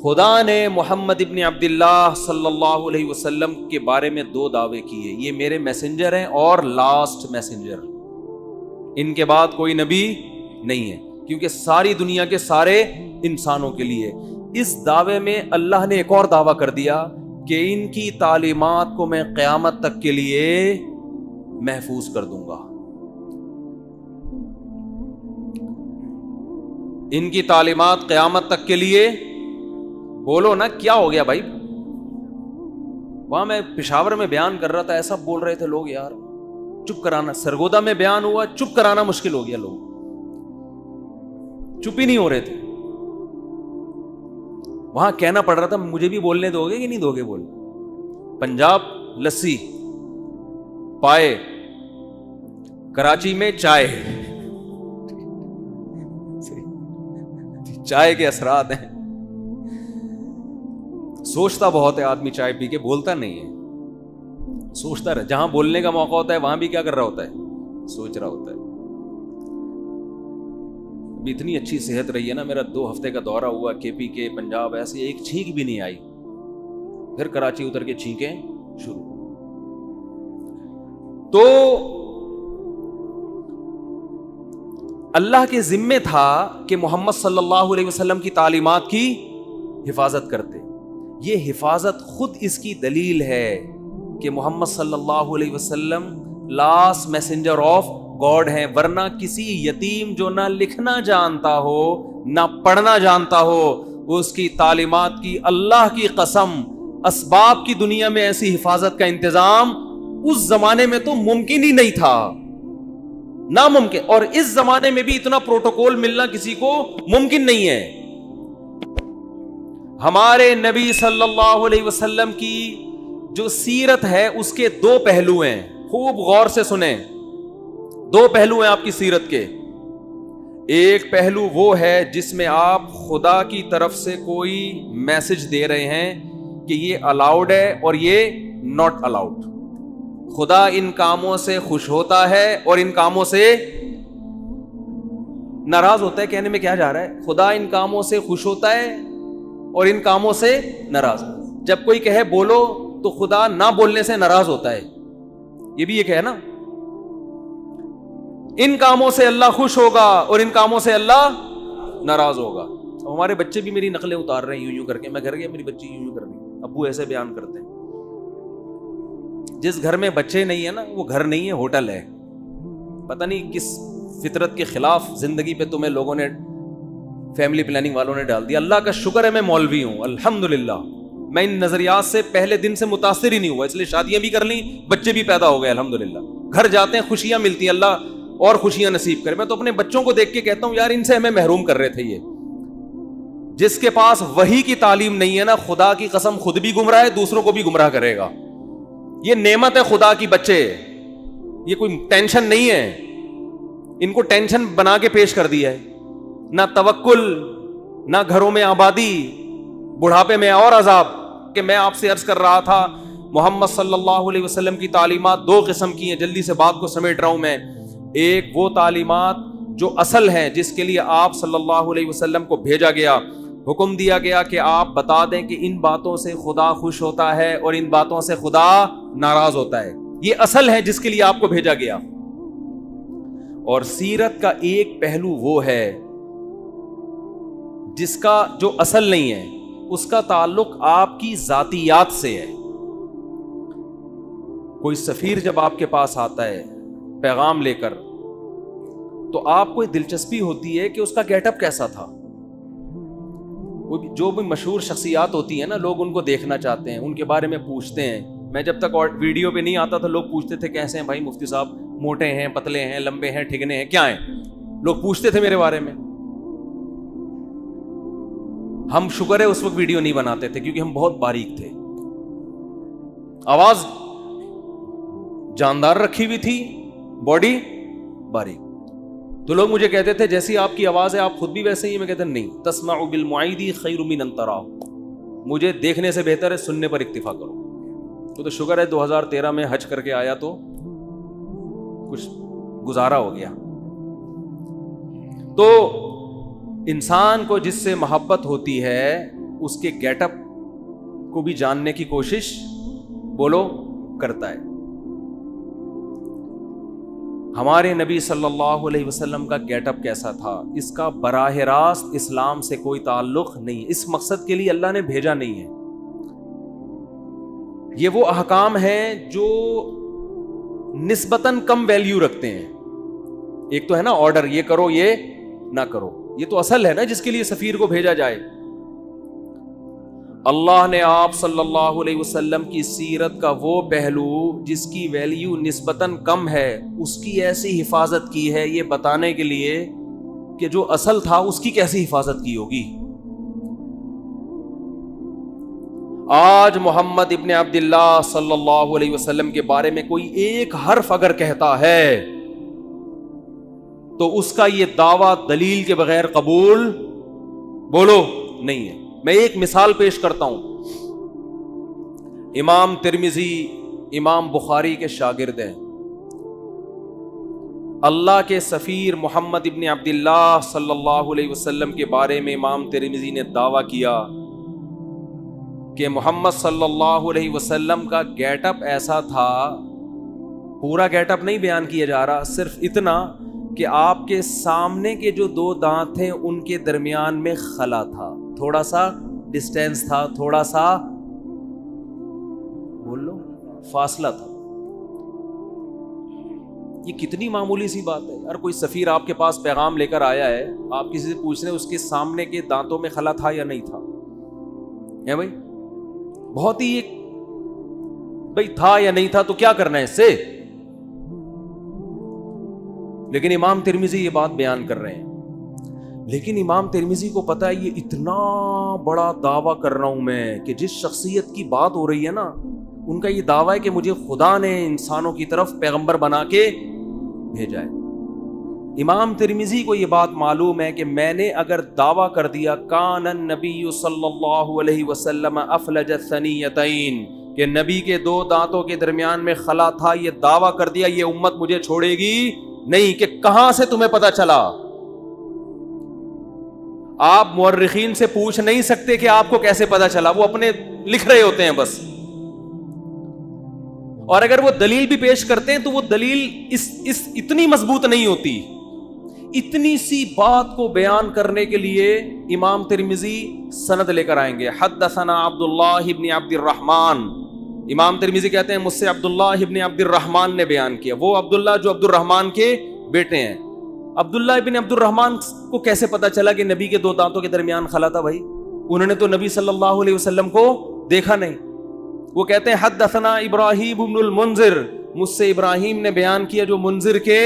خدا نے محمد ابن عبداللہ صلی اللہ علیہ وسلم کے بارے میں 2 دعوے کیے. یہ میرے میسنجر ہیں اور لاسٹ میسنجر, ان کے بعد کوئی نبی نہیں ہے, کیونکہ ساری دنیا کے سارے انسانوں کے لیے. اس دعوے میں اللہ نے ایک اور دعویٰ کر دیا کہ ان کی تعلیمات کو میں قیامت تک کے لیے محفوظ کر دوں گا. ان کی تعلیمات قیامت تک کے لیے. بولو نا کیا ہو گیا بھائی؟ وہاں میں پشاور میں بیان کر رہا تھا, ایسا بول رہے تھے لوگ یار, چپ کرانا. سرگودا میں بیان ہوا, چپ کرانا مشکل ہو گیا, لوگ چپ ہی نہیں ہو رہے تھے. وہاں کہنا پڑ رہا تھا مجھے بھی بولنے دو گے کہ نہیں دو گے؟ بول. پنجاب لسی, پائے, کراچی میں چائے. چائے کے اثرات ہیں. سوچتا بہت ہے آدمی چائے پی کے, بولتا نہیں ہے. سوچتا رہے, جہاں بولنے کا موقع ہوتا ہے وہاں بھی کیا کر رہا ہوتا ہے؟ سوچ رہا ہوتا ہے. اتنی اچھی صحت رہی ہے نا, میرا 2 ہفتے کا دورہ ہوا کے پی کے پنجاب, ایسے ایک چھینک بھی نہیں آئی. پھر کراچی اتر کے چھینکیں شروع. تو اللہ کے ذمے تھا کہ محمد صلی اللہ علیہ وسلم کی تعلیمات کی حفاظت کرتے. یہ حفاظت خود اس کی دلیل ہے کہ محمد صلی اللہ علیہ وسلم لاسٹ میسنجر آف گاڈ ہیں. ورنہ کسی یتیم جو نہ لکھنا جانتا ہو نہ پڑھنا جانتا ہو, اس کی تعلیمات کی اللہ کی قسم اسباب کی دنیا میں ایسی حفاظت کا انتظام اس زمانے میں تو ممکن ہی نہیں تھا, ناممکن. اور اس زمانے میں بھی اتنا پروٹوکول ملنا کسی کو ممکن نہیں ہے. ہمارے نبی صلی اللہ علیہ وسلم کی جو سیرت ہے اس کے 2 پہلو ہیں, خوب غور سے سنیں. 2 پہلو ہیں آپ کی سیرت کے. ایک پہلو وہ ہے جس میں آپ خدا کی طرف سے کوئی میسج دے رہے ہیں کہ یہ الاؤڈ ہے اور یہ ناٹ الاؤڈ. خدا ان کاموں سے خوش ہوتا ہے اور ان کاموں سے ناراض ہوتا ہے. کہنے میں کیا جا رہا ہے؟ خدا ان کاموں سے خوش ہوتا ہے اور ان کاموں سے ناراض. جب کوئی کہے بولو تو خدا نہ بولنے سے ناراض ہوتا ہے, یہ بھی ایک ہے نا. ان کاموں سے اللہ خوش ہوگا اور ان کاموں سے اللہ ناراض ہوگا. ہمارے بچے بھی میری نقلیں اتار رہے ہیں یوں کر کے. میں گھر گیا, میری بچی یوں کر رہی, ابو ایسے بیان کرتے ہیں. جس گھر میں بچے نہیں ہیں نا وہ گھر نہیں ہے, ہوٹل ہے. پتہ نہیں کس فطرت کے خلاف زندگی پہ تمہیں لوگوں نے, فیملی پلاننگ والوں نے ڈال دیا. اللہ کا شکر ہے میں مولوی ہوں الحمدللہ. میں ان نظریات سے پہلے دن سے متاثر ہی نہیں ہوا, اس لیے شادیاں بھی کر لیں, بچے بھی پیدا ہو گئے الحمدللہ. گھر جاتے ہیں خوشیاں ملتی ہیں, اللہ اور خوشیاں نصیب کرے. میں تو اپنے بچوں کو دیکھ کے کہتا ہوں یار ان سے ہمیں محروم کر رہے تھے. یہ جس کے پاس وحی کی تعلیم نہیں ہے نا, خدا کی قسم خود بھی گمراہ ہے, دوسروں کو بھی گمراہ کرے گا. یہ نعمت ہے خدا کی بچے, یہ کوئی ٹینشن نہیں ہے. ان کو ٹینشن بنا کے پیش کر دیا ہے. نہ توکل, نہ گھروں میں آبادی, بڑھاپے میں اور عذاب. کہ میں آپ سے عرض کر رہا تھا محمد صلی اللہ علیہ وسلم کی تعلیمات 2 قسم کی ہیں. جلدی سے بات کو سمیٹ رہا ہوں میں. ایک وہ تعلیمات جو اصل ہیں جس کے لیے آپ صلی اللہ علیہ وسلم کو بھیجا گیا, حکم دیا گیا کہ آپ بتا دیں کہ ان باتوں سے خدا خوش ہوتا ہے اور ان باتوں سے خدا ناراض ہوتا ہے. یہ اصل ہے جس کے لیے آپ کو بھیجا گیا. اور سیرت کا ایک پہلو وہ ہے جس کا جو اصل نہیں ہے, اس کا تعلق آپ کی ذاتیات سے ہے. کوئی سفیر جب آپ کے پاس آتا ہے پیغام لے کر, تو آپ کو دلچسپی ہوتی ہے کہ اس کا گیٹ اپ کیسا تھا. جو بھی مشہور شخصیات ہوتی ہیں نا, لوگ ان کو دیکھنا چاہتے ہیں, ان کے بارے میں پوچھتے ہیں. میں جب تک ویڈیو پہ نہیں آتا تھا لوگ پوچھتے تھے کیسے ہیں بھائی مفتی صاحب, موٹے ہیں, پتلے ہیں, لمبے ہیں, ٹھگنے ہیں, کیا ہیں, لوگ پوچھتے تھے میرے بارے میں. ہم شکر ہے اس وقت ویڈیو نہیں بناتے تھے کیونکہ ہم بہت باریک تھے, آواز جاندار رکھی ہوئی تھی, باڈی باریک. تو لوگ مجھے کہتے تھے جیسی آپ کی آواز ہے آپ خود بھی ویسے ہی. میں کہتا نہیں, تسمع بالمعید خیر من ان تراه, مجھے دیکھنے سے بہتر ہے سننے پر اکتفا کرو. تو شکر ہے 2013 میں حج کر کے آیا تو کچھ گزارا ہو گیا. تو انسان کو جس سے محبت ہوتی ہے اس کے گیٹ اپ کو بھی جاننے کی کوشش بولو کرتا ہے. ہمارے نبی صلی اللہ علیہ وسلم کا گیٹ اپ کیسا تھا؟ اس کا براہ راست اسلام سے کوئی تعلق نہیں. اس مقصد کے لیے اللہ نے بھیجا نہیں ہے. یہ وہ احکام ہیں جو نسبتاً کم ویلیو رکھتے ہیں. ایک تو ہے نا آرڈر، یہ کرو یہ نہ کرو، یہ تو اصل ہے نا جس کے لیے سفیر کو بھیجا جائے. اللہ نے آپ صلی اللہ علیہ وسلم کی سیرت کا وہ پہلو جس کی ویلیو نسبتاً کم ہے اس کی ایسی حفاظت کی ہے، یہ بتانے کے لیے کہ جو اصل تھا اس کی کیسی حفاظت کی ہوگی. آج محمد ابن عبداللہ صلی اللہ علیہ وسلم کے بارے میں کوئی ایک حرف اگر کہتا ہے تو اس کا یہ دعویٰ دلیل کے بغیر قبول بولو نہیں ہے. میں ایک مثال پیش کرتا ہوں. امام ترمذی امام بخاری کے شاگرد ہیں. اللہ کے سفیر محمد ابن عبداللہ صلی اللہ علیہ وسلم کے بارے میں امام ترمذی نے دعویٰ کیا کہ محمد صلی اللہ علیہ وسلم کا گیٹ اپ ایسا تھا. پورا گیٹ اپ نہیں بیان کیا جا رہا، صرف اتنا کہ آپ کے سامنے کے جو دو دانت تھے ان کے درمیان میں خلا تھا، تھوڑا سا ڈسٹینس تھا، تھوڑا سا بول لو فاصلہ تھا. یہ کتنی معمولی سی بات ہے یار. کوئی سفیر آپ کے پاس پیغام لے کر آیا ہے، آپ کسی سے پوچھ رہے ہیں اس کے سامنے کے دانتوں میں خلا تھا یا نہیں تھا؟ ہے بھائی بہت ہی بھائی تھا یا نہیں تھا تو کیا کرنا ہے اس سے. لیکن امام ترمذی یہ بات بیان کر رہے ہیں. لیکن امام ترمذی کو پتا ہے یہ اتنا بڑا دعویٰ کر رہا ہوں میں کہ جس شخصیت کی بات ہو رہی ہے نا ان کا یہ دعویٰ ہے کہ مجھے خدا نے انسانوں کی طرف پیغمبر بنا کے بھیجا ہے. امام ترمذی کو یہ بات معلوم ہے کہ میں نے اگر دعویٰ کر دیا کان النبی صلی اللہ علیہ وسلم افلج الثنیتین کہ نبی کے دو دانتوں کے درمیان میں خلا تھا، یہ دعویٰ کر دیا، یہ امت مجھے چھوڑے گی نہیں. کہ کہاں سے تمہیں پتا چلا؟ آپ مورخین سے پوچھ نہیں سکتے کہ آپ کو کیسے پتا چلا، وہ اپنے لکھ رہے ہوتے ہیں بس. اور اگر وہ دلیل بھی پیش کرتے ہیں تو وہ دلیل اس اتنی مضبوط نہیں ہوتی. اتنی سی بات کو بیان کرنے کے لیے امام ترمذی سند لے کر آئیں گے. حدثنا عبداللہ ابن عبد الرحمن. امام ترمذی کہتے ہیں مجھ سے عبداللہ ابن عبد الرحمن نے بیان کیا. وہ عبداللہ جو عبد الرحمن کے بیٹے ہیں. عبداللہ ابن عبد الرحمن کو کیسے پتا چلا کہ نبی کے دو دانتوں کے درمیان خلا تھا؟ بھائی انہوں نے تو نبی صلی اللہ علیہ وسلم کو دیکھا نہیں. وہ کہتے ہیں حدثنا ابراہیم ابن المنذر. مجھ سے ابراہیم نے بیان کیا جو منذر کے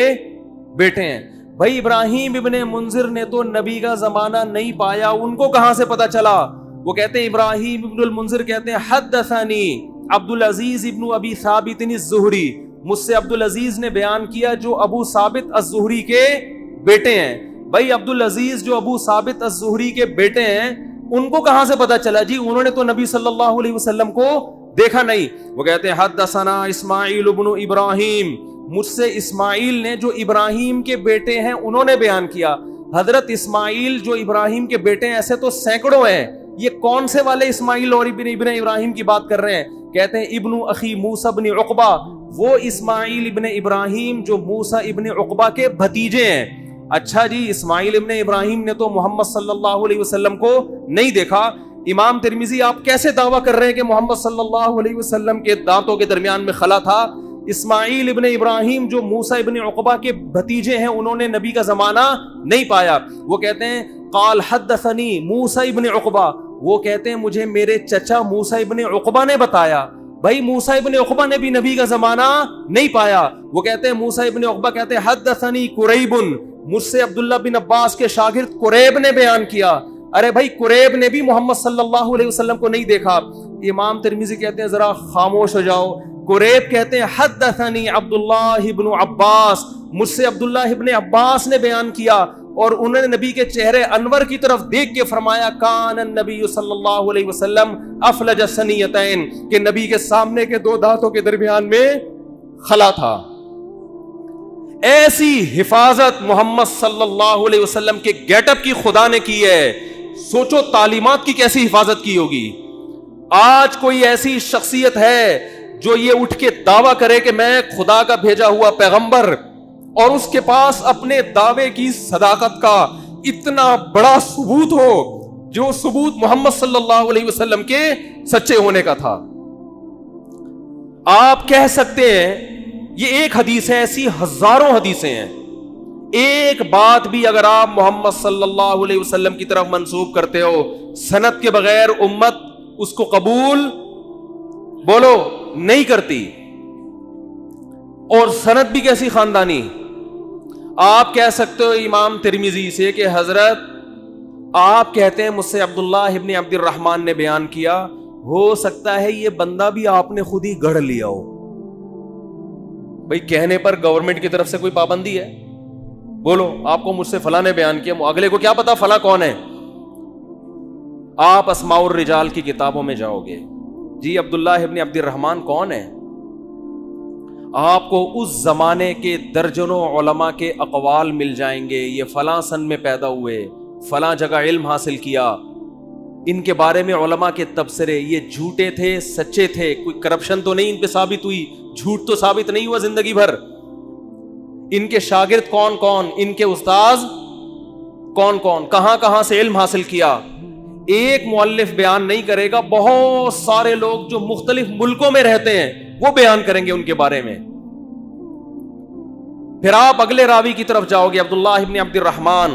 بیٹے ہیں. بھائی ابراہیم ابن منذر نے تو نبی کا زمانہ نہیں پایا، ان کو کہاں سے پتا چلا؟ وہ کہتے ہیں ابراہیم ابن المنذر کہتے ہیں حدثنی عبد العزیز ابن ابی ثابت الزہری. مجھ سے عبد العزیز نے بیان کیا جو ابو ثابت الزہری کے بیٹے ہیں. بھائی عبد العزیز جو ابو ثابت الزہری کے بیٹے ہیں ان کو کہاں سے پتا چلا؟ جی انہوں نے تو نبی صلی اللہ علیہ وسلم کو دیکھا نہیں. وہ کہتے ہیں حدثنا اسماعیل ابن ابراہیم. مجھ سے اسماعیل نے جو ابراہیم کے بیٹے ہیں انہوں نے بیان کیا. حضرت اسماعیل جو ابراہیم کے بیٹے ہیں ایسے تو سینکڑوں ہیں، یہ کون سے والے اسماعیل اور ابن ابراہیم کی بات کر رہے ہیں؟ کہتے ہیں ابن اخی موسیٰ ابن عقبہ. وہ اسماعیل ابن ابراہیم جو موسیٰ ابن عقبہ کے بھتیجے ہیں. اچھا جی اسماعیل ابن ابراہیم نے تو محمد صلی اللہ علیہ وسلم کو نہیں دیکھا. امام ترمذی آپ کیسے دعویٰ کر رہے ہیں کہ محمد صلی اللہ علیہ وسلم کے دانتوں کے درمیان میں خلا تھا؟ اسماعیل ابن ابراہیم جو موسیٰ ابن عقبہ کے بھتیجے ہیں انہوں نے نبی کا زمانہ نہیں پایا. وہ کہتے ہیں قال حدثنی موسیٰ ابن عقبہ. وہ کہتے ہیں مجھے میرے چچا موسیٰ ابن عقبہ نے بتایا. بھائی موسیٰ ابن عقبہ نے بھی نبی کا زمانہ نہیں پایا. وہ کہتے ہیں موسیٰ ابن عقبہ کہتے ہیں حدثنی قریب. مجھ سے عبداللہ بن عباس کے شاگرد قریب نے بیان کیا. ارے بھائی قریب نے بھی محمد صلی اللہ علیہ وسلم کو نہیں دیکھا. امام ترمذی کہتے ہیں ذرا خاموش ہو جاؤ. قریب کہتے ہیں حدثنی عبداللہ ابن عباس. مجھ سے عبداللہ ابن عباس نے بیان کیا اور انہوں نے نبی کے چہرے انور کی طرف دیکھ کے فرمایا کان النبی صلی اللہ علیہ وسلم افلج الثنیتین کہ نبی کے سامنے کے دو دانتوں کے درمیان میں خلا تھا. ایسی حفاظت محمد صلی اللہ علیہ وسلم کے گیٹ اپ کی خدا نے کی ہے سوچو تعلیمات کی کیسی حفاظت کی ہوگی. آج کوئی ایسی شخصیت ہے جو یہ اٹھ کے دعویٰ کرے کہ میں خدا کا بھیجا ہوا پیغمبر، اور اس کے پاس اپنے دعوے کی صداقت کا اتنا بڑا ثبوت ہو جو ثبوت محمد صلی اللہ علیہ وسلم کے سچے ہونے کا تھا. آپ کہہ سکتے ہیں یہ ایک حدیث ہے، ایسی ہزاروں حدیثیں ہیں، ایک بات بھی اگر آپ محمد صلی اللہ علیہ وسلم کی طرف منسوب کرتے ہو سند کے بغیر امت اس کو قبول بولو نہیں کرتی. اور سند بھی کیسی خاندانی. آپ کہہ سکتے ہو امام ترمذی سے کہ حضرت آپ کہتے ہیں مجھ سے عبداللہ ابن عبد الرحمن نے بیان کیا، ہو سکتا ہے یہ بندہ بھی آپ نے خود ہی گڑھ لیا ہو. بھئی کہنے پر گورنمنٹ کی طرف سے کوئی پابندی ہے؟ بولو آپ کو مجھ سے فلاں نے بیان کیا، اگلے کو کیا پتا فلاں کون ہے. آپ اسماء الرجال کی کتابوں میں جاؤ گے، جی عبداللہ ابن عبد الرحمن کون ہے، آپ کو اس زمانے کے درجنوں علماء کے اقوال مل جائیں گے. یہ فلاں سن میں پیدا ہوئے، فلاں جگہ علم حاصل کیا، ان کے بارے میں علماء کے تبصرے، یہ جھوٹے تھے سچے تھے، کوئی کرپشن تو نہیں ان پہ ثابت ہوئی، جھوٹ تو ثابت نہیں ہوا زندگی بھر. ان کے شاگرد کون کون، ان کے استاذ کون کون، کہاں کہاں سے علم حاصل کیا. ایک مؤلف بیان نہیں کرے گا، بہت سارے لوگ جو مختلف ملکوں میں رہتے ہیں وہ بیان کریں گے ان کے بارے میں. پھر آپ اگلے راوی کی طرف جاؤ گے، عبداللہ ابن عبد الرحمن،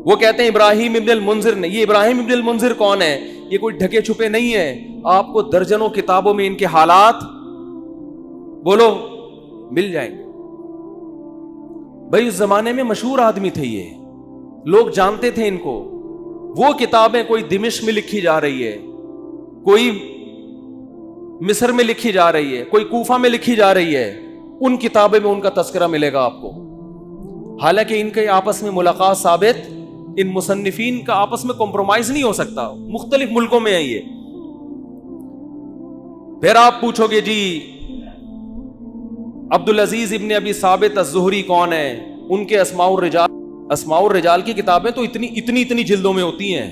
وہ کہتے ہیں ابراہیم ابن المنذر نے. یہ ابراہیم ابن المنذر کون ہے؟ یہ کوئی ڈھکے چھپے نہیں ہے، آپ کو درجنوں کتابوں میں ان کے حالات بولو مل جائیں گے. بھائی اس زمانے میں مشہور آدمی تھے، یہ لوگ جانتے تھے ان کو. وہ کتابیں کوئی دمشق میں لکھی جا رہی ہے، کوئی مصر میں لکھی جا رہی ہے، کوئی کوفہ میں لکھی جا رہی ہے، ان کتابیں میں ان کا تذکرہ ملے گا آپ کو. حالانکہ ان کے آپس میں ملاقات ثابت، ان مصنفین کا آپس میں کمپرومائز نہیں ہو سکتا، مختلف ملکوں میں ہیں یہ. پھر آپ پوچھو گے جی عبدالعزیز ابن ابی ثابت الزہری کون ہے؟ ان کے اسماء الرجال کی کتابیں تو اتنی جلدوں میں ہوتی ہیں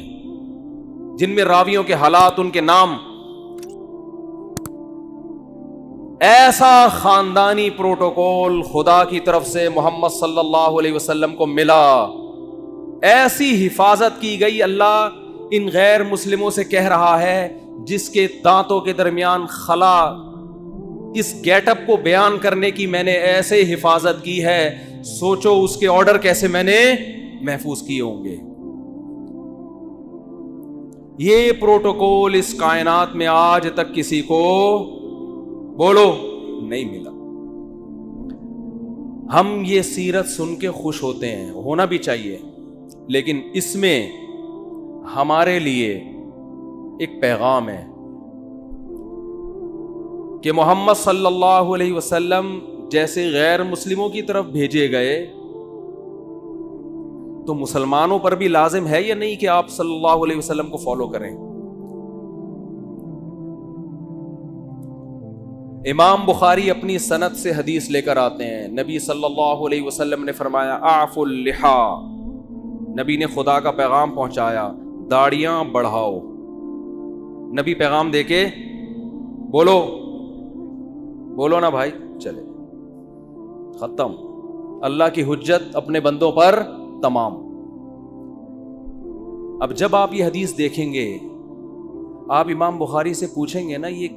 جن میں راویوں کے حالات، ان کے نام. ایسا خاندانی پروٹوکول خدا کی طرف سے محمد صلی اللہ علیہ وسلم کو ملا، ایسی حفاظت کی گئی. اللہ ان غیر مسلموں سے کہہ رہا ہے جس کے دانتوں کے درمیان خلا، اس گیٹ اپ کو بیان کرنے کی میں نے ایسے حفاظت کی ہے، سوچو اس کے آرڈر کیسے میں نے محفوظ کیے ہوں گے. یہ پروٹوکول اس کائنات میں آج تک کسی کو بولو نہیں ملا. ہم یہ سیرت سن کے خوش ہوتے ہیں، ہونا بھی چاہیے، لیکن اس میں ہمارے لیے ایک پیغام ہے کہ محمد صلی اللہ علیہ وسلم جیسے غیر مسلموں کی طرف بھیجے گئے تو مسلمانوں پر بھی لازم ہے یا نہیں کہ آپ صلی اللہ علیہ وسلم کو فالو کریں. امام بخاری اپنی سند سے حدیث لے کر آتے ہیں، نبی صلی اللہ علیہ وسلم نے فرمایا اعفوا اللحا، نبی نے خدا کا پیغام پہنچایا، داڑیاں بڑھاؤ. نبی پیغام دے کے بولو نا بھائی، چلے ختم. اللہ کی حجت اپنے بندوں پر تمام. اب جب آپ یہ حدیث دیکھیں گے، آپ امام بخاری سے پوچھیں گے نا یہ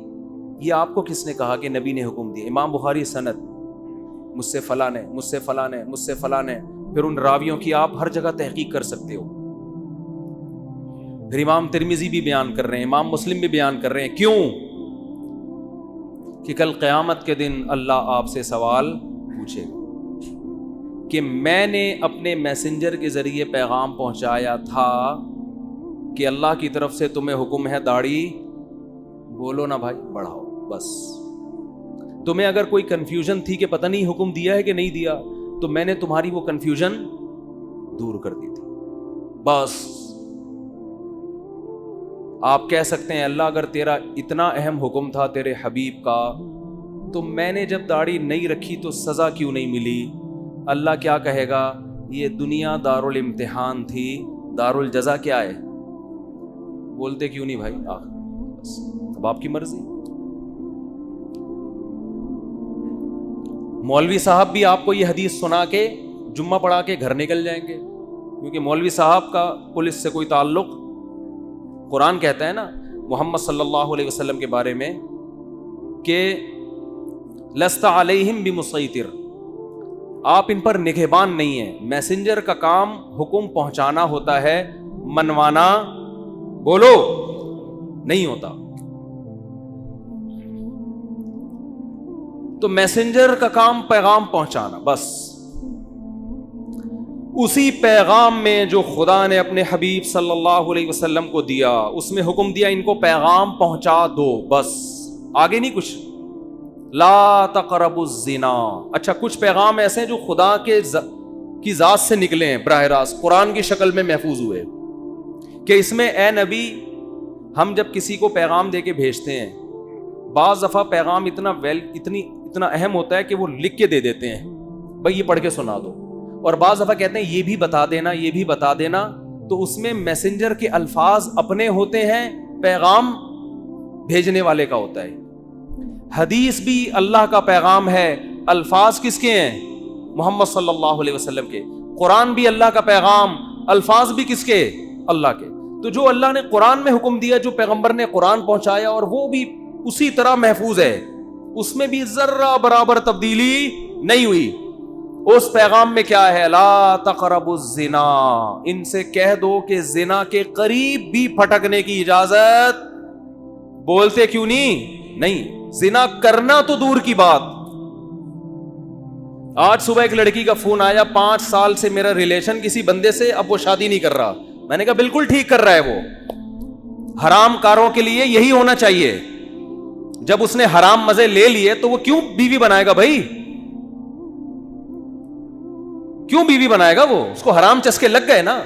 آپ کو کس نے کہا کہ نبی نے حکم دیا؟ امام بخاری سند، مجھ سے فلاں نے، مجھ سے فلاں نے، مجھ سے فلاں نے. پھر ان راویوں کی آپ ہر جگہ تحقیق کر سکتے ہو. پھر امام ترمذی بھی بیان کر رہے ہیں، امام مسلم بھی بیان کر رہے ہیں. کیوں؟ کہ کل قیامت کے دن اللہ آپ سے سوال پوچھے گا کہ میں نے اپنے میسنجر کے ذریعے پیغام پہنچایا تھا کہ اللہ کی طرف سے تمہیں حکم ہے داڑھی بولو نا بھائی بڑھاؤ. بس تمہیں اگر کوئی کنفیوژن تھی کہ پتہ نہیں حکم دیا ہے کہ نہیں دیا، تو میں نے تمہاری وہ کنفیوژن دور کر دی تھی. بس آپ کہہ سکتے ہیں اللہ اگر تیرا اتنا اہم حکم تھا تیرے حبیب کا، تو میں نے جب داڑھی نہیں رکھی تو سزا کیوں نہیں ملی؟ اللہ کیا کہے گا؟ یہ دنیا دارالامتحان تھی، دارالجزا کیا ہے؟ بولتے کیوں نہیں بھائی؟ بس اب آپ کی مرضی. مولوی صاحب بھی آپ کو یہ حدیث سنا کے جمعہ پڑھا کے گھر نکل جائیں گے، کیونکہ مولوی صاحب کا پولیس سے کوئی تعلق. قرآن کہتا ہے نا محمد صلی اللہ علیہ وسلم کے بارے میں کہ لست علیہم بمسیطر، آپ ان پر نگہبان نہیں ہیں. میسنجر کا کام حکم پہنچانا ہوتا ہے، منوانا بولو نہیں ہوتا. تو میسنجر کا کام پیغام پہنچانا بس. اسی پیغام میں جو خدا نے اپنے حبیب صلی اللہ علیہ وسلم کو دیا، اس میں حکم دیا ان کو پیغام پہنچا دو بس، آگے نہیں کچھ. لا تقربوا الزنا. اچھا کچھ پیغام ایسے ہیں جو خدا کی ذات سے نکلے ہیں براہ راست، قرآن کی شکل میں محفوظ ہوئے، کہ اس میں اے نبی ہم جب کسی کو پیغام دے کے بھیجتے ہیں، بعض دفعہ پیغام اتنا اہم ہوتا ہے کہ وہ لکھ کے دے دیتے ہیں بھائی یہ پڑھ کے سنا دو، اور بعض دفعہ کہتے ہیں یہ بھی بتا دینا یہ بھی بتا دینا. تو اس میں میسنجر کے الفاظ اپنے ہوتے ہیں، پیغام بھیجنے والے کا ہوتا ہے. حدیث بھی اللہ کا پیغام ہے، الفاظ کس کے ہیں؟ محمد صلی اللہ علیہ وسلم کے. قرآن بھی اللہ کا پیغام، الفاظ بھی کس کے؟ اللہ کے. تو جو اللہ نے قرآن میں حکم دیا، جو پیغمبر نے قرآن پہنچایا، اور وہ بھی اسی طرح محفوظ ہے، اس میں بھی ذرہ برابر تبدیلی نہیں ہوئی. اس پیغام میں کیا ہے؟ لا تقربوا الزنا. ان سے کہہ دو کہ زنا کے قریب بھی پھٹکنے کی اجازت. بولتے کیوں نہیں. زنا کرنا تو دور کی بات. آج صبح ایک لڑکی کا فون آیا، 5 سال سے میرا ریلیشن کسی بندے سے، اب وہ شادی نہیں کر رہا. میں نے کہا بالکل ٹھیک کر رہا ہے، وہ حرام کاروں کے لیے یہی ہونا چاہیے. جب اس نے حرام مزے لے لیے تو وہ کیوں بیوی بنائے گا بھائی؟ کیوں بیوی بنائے گا؟ وہ اس کو حرام چسکے لگ گئے نا.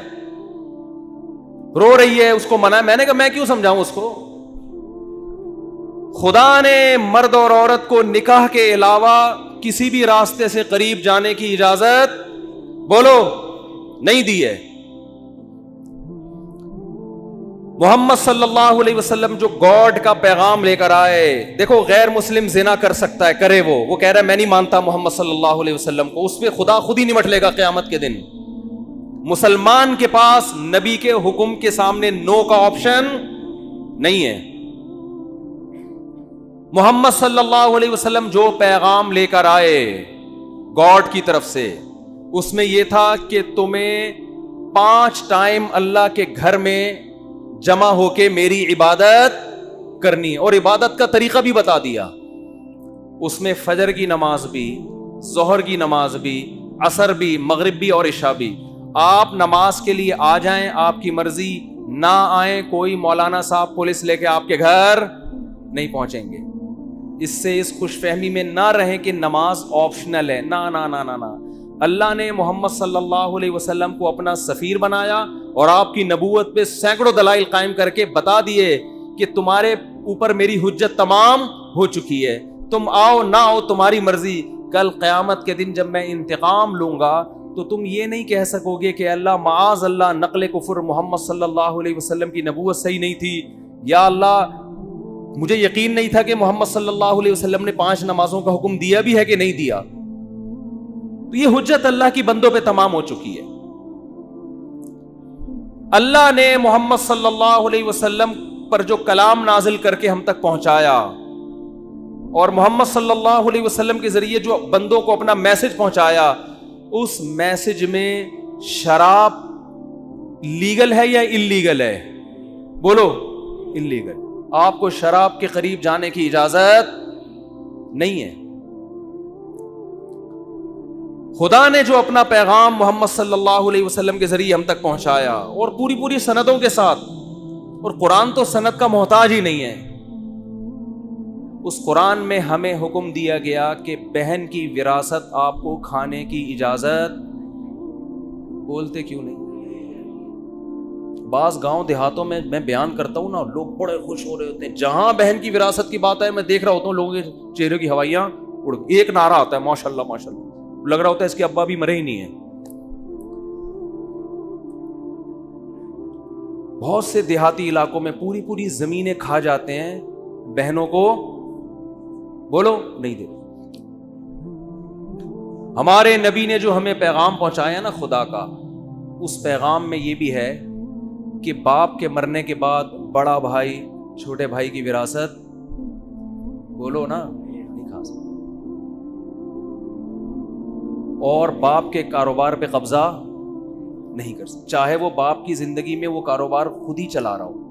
رو رہی ہے، اس کو منع. میں نے کہا میں کیوں سمجھاؤں اس کو؟ خدا نے مرد اور عورت کو نکاح کے علاوہ کسی بھی راستے سے قریب جانے کی اجازت بولو نہیں دی ہے. محمد صلی اللہ علیہ وسلم جو گاڈ کا پیغام لے کر آئے، دیکھو غیر مسلم زنا کر سکتا ہے، کرے وہ کہہ رہا ہے میں نہیں مانتا محمد صلی اللہ علیہ وسلم کو، اس پہ خدا خود ہی نمٹ لے گا قیامت کے دن. مسلمان کے پاس نبی کے حکم کے سامنے نو کا آپشن نہیں ہے. محمد صلی اللہ علیہ وسلم جو پیغام لے کر آئے گاڈ کی طرف سے، اس میں یہ تھا کہ تمہیں 5 ٹائم اللہ کے گھر میں جمع ہو کے میری عبادت کرنی، اور عبادت کا طریقہ بھی بتا دیا. اس میں فجر کی نماز بھی، ظہر کی نماز بھی، عصر بھی، مغرب بھی اور عشاء بھی. آپ نماز کے لیے آ جائیں، آپ کی مرضی، نہ آئیں، کوئی مولانا صاحب پولیس لے کے آپ کے گھر نہیں پہنچیں گے. اس سے اس خوش فہمی میں نہ رہیں کہ نماز آپشنل ہے. نہ نہ نہ نہ. اللہ نے محمد صلی اللہ علیہ وسلم کو اپنا سفیر بنایا اور آپ کی نبوت پہ سینکڑوں دلائل قائم کر کے بتا دیے کہ تمہارے اوپر میری حجت تمام ہو چکی ہے، تم آؤ نہ آؤ تمہاری مرضی. کل قیامت کے دن جب میں انتقام لوں گا تو تم یہ نہیں کہہ سکو گے کہ اللہ معاذ اللہ نقل کفر، محمد صلی اللہ علیہ وسلم کی نبوت صحیح نہیں تھی، یا اللہ مجھے یقین نہیں تھا کہ محمد صلی اللہ علیہ وسلم نے 5 نمازوں کا حکم دیا بھی ہے کہ نہیں دیا. تو یہ حجت اللہ کی بندوں پہ تمام ہو چکی ہے. اللہ نے محمد صلی اللہ علیہ وسلم پر جو کلام نازل کر کے ہم تک پہنچایا، اور محمد صلی اللہ علیہ وسلم کے ذریعے جو بندوں کو اپنا میسج پہنچایا، اس میسج میں شراب لیگل ہے یا انلیگل ہے؟ بولو انلیگل. آپ کو شراب کے قریب جانے کی اجازت نہیں ہے. خدا نے جو اپنا پیغام محمد صلی اللہ علیہ وسلم کے ذریعے ہم تک پہنچایا، اور پوری سندوں کے ساتھ، اور قرآن تو سند کا محتاج ہی نہیں ہے، اس قرآن میں ہمیں حکم دیا گیا کہ بہن کی وراثت آپ کو کھانے کی اجازت. بولتے کیوں نہیں؟ بعض گاؤں دیہاتوں میں بیان کرتا ہوں نا، لوگ بڑے خوش ہو رہے ہوتے ہیں. جہاں بہن کی وراثت کی بات ہے، میں دیکھ رہا ہوتا ہوں لوگوں کے چہرے کی ہوائیاں اڑ، ایک نعرہ آتا ہے ماشاءاللہ ماشاءاللہ، لگ رہا ہوتا ہے اس کے ابا بھی مرے ہی نہیں ہیں. بہت سے دیہاتی علاقوں میں پوری پوری زمینیں کھا جاتے ہیں, بہنوں کو بولو نہیں دے. ہمارے نبی نے جو ہمیں پیغام پہنچایا نا خدا کا, اس پیغام میں یہ بھی ہے کہ باپ کے مرنے کے بعد بڑا بھائی چھوٹے بھائی کی وراثت بولو نا نہیں کھا سکتا, اور باپ کے کاروبار پہ قبضہ نہیں کر سکتا, چاہے وہ باپ کی زندگی میں وہ کاروبار خود ہی چلا رہا ہو.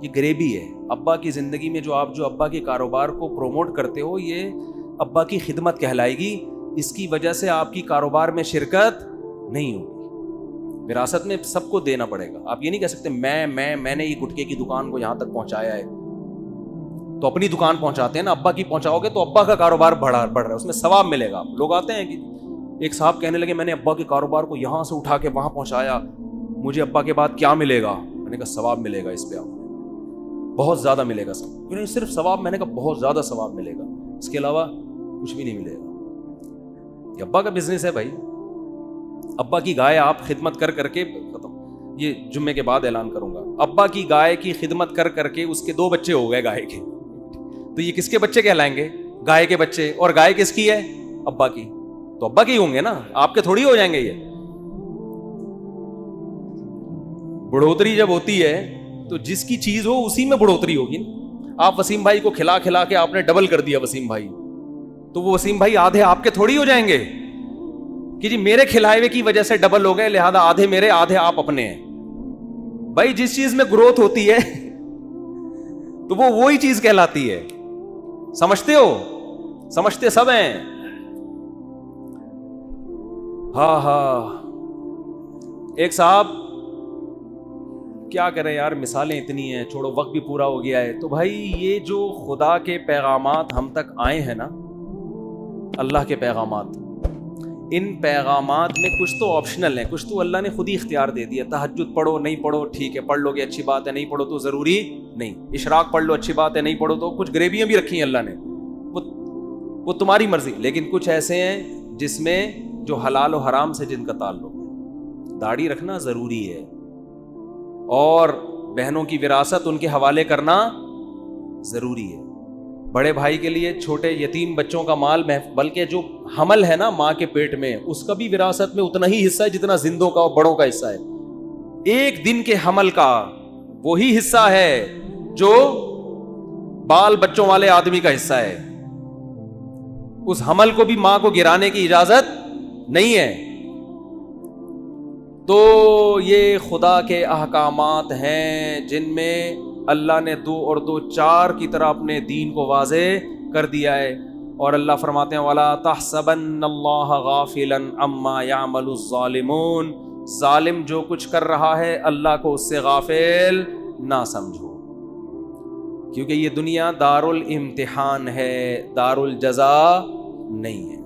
یہ غریبی ہے. ابا کی زندگی میں جو ابا کے کاروبار کو پروموٹ کرتے ہو, یہ ابا کی خدمت کہلائے گی. اس کی وجہ سے آپ کی کاروبار میں شرکت نہیں ہوگی. وراثت میں سب کو دینا پڑے گا. آپ یہ نہیں کہہ سکتے میں نے یہ گٹکے کی دکان کو یہاں تک پہنچایا ہے, تو اپنی دکان پہنچاتے ہیں نا, ابا کی پہنچاؤ گے تو ابا کا کاروبار بڑھ رہا ہے, اس میں ثواب ملے گا. لوگ آتے ہیں کہ ایک صاحب کہنے لگے میں نے ابا کے کاروبار کو یہاں سے اٹھا کے وہاں پہنچایا, مجھے ابا کے بعد کیا ملے گا؟ میں نے کہا ثواب ملے گا, اس پہ آپ بہت زیادہ ملے گا. سب صرف ثواب, میں نے کہا بہت زیادہ ثواب ملے گا, اس کے علاوہ کچھ بھی نہیں ملے گا. یہ ابا کا بزنس ہے بھائی. ابا کی گائے آپ خدمت کر کے ختم, یہ جمعے کے بعد اعلان کروں گا. ابا کی گائے کی خدمت کر کے اس کے 2 بچے ہو گئے گائے کے, تو یہ کس کے بچے کہلائیں گے؟ گائے کے بچے. اور گائے کس کی ہے؟ ابا کی. تو ابا کے ہی ہوں گے نا, آپ کے تھوڑی ہو جائیں گے. یہ بڑھوتری جب ہوتی ہے تو جس کی چیز ہو اسی میں بڑھوتری ہوگی. آپ وسیم بھائی کو کھلا کے آپ نے ڈبل کر دیا وسیم بھائی, تو وہ وسیم بھائی آدھے آپ کے تھوڑی ہو جائیں گے کہ جی میرے کھلائے ہوئے کی وجہ سے ڈبل ہو گئے, لہذا آدھے میرے آدھے آپ اپنے ہیں. بھائی جس چیز میں گروتھ ہوتی ہے تو وہ وہی چیز کہلاتی ہے. سمجھتے ہو؟ سمجھتے سب ہیں. ہاں ایک صاحب, کیا کریں یار, مثالیں اتنی ہیں, چھوڑو وقت بھی پورا ہو گیا ہے. تو بھائی یہ جو خدا کے پیغامات ہم تک آئے ہیں نا, اللہ کے پیغامات, ان پیغامات میں کچھ تو آپشنل ہیں, کچھ تو اللہ نے خود ہی اختیار دے دیا. تہجد پڑھو, نہیں پڑھو ٹھیک ہے, پڑھ لو گے اچھی بات ہے, نہیں پڑھو تو ضروری نہیں. اشراق پڑھ لو اچھی بات ہے, نہیں پڑھو تو کچھ غریبیاں بھی رکھی ہیں اللہ نے, وہ تمہاری مرضی. لیکن کچھ ایسے ہیں جس میں جو حلال و حرام سے جن کا تعلق ہے. داڑھی رکھنا ضروری ہے, اور بہنوں کی وراثت ان کے حوالے کرنا ضروری ہے. بڑے بھائی کے لیے چھوٹے یتیم بچوں کا مال, بلکہ جو حمل ہے نا ماں کے پیٹ میں, اس کا بھی وراثت میں اتنا ہی حصہ ہے جتنا زندوں کا اور بڑوں کا حصہ ہے. ایک دن کے حمل کا وہی حصہ ہے جو بال بچوں والے آدمی کا حصہ ہے. اس حمل کو بھی ماں کو گرانے کی اجازت نہیں ہے. تو یہ خدا کے احکامات ہیں جن میں اللہ نے 2 اور 2 4 کی طرح اپنے دین کو واضح کر دیا ہے. اور اللہ فرماتے ہیں وَلَا تَحْسَبَنَّ اللَّهَ غَافِلًا عَمَّا يَعْمَلُ الظَّالِمُونَ, ظالم جو کچھ کر رہا ہے اللہ کو اس سے غافل نہ سمجھو, کیونکہ یہ دنیا دار الامتحان ہے, دار الجزا نہیں ہے.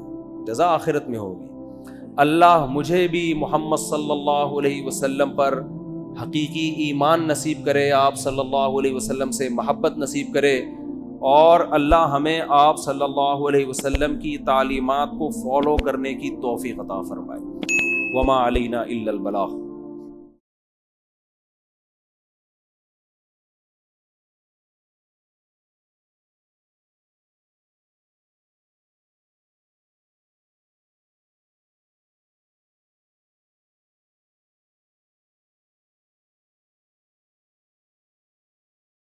جزا آخرت میں ہوگی. اللہ مجھے بھی محمد صلی اللہ علیہ وسلم پر حقیقی ایمان نصیب کرے, آپ صلی اللہ علیہ وسلم سے محبت نصیب کرے, اور اللہ ہمیں آپ صلی اللہ علیہ وسلم کی تعلیمات کو فالو کرنے کی توفیق عطا فرمائے. وما علینا الا البلاغ.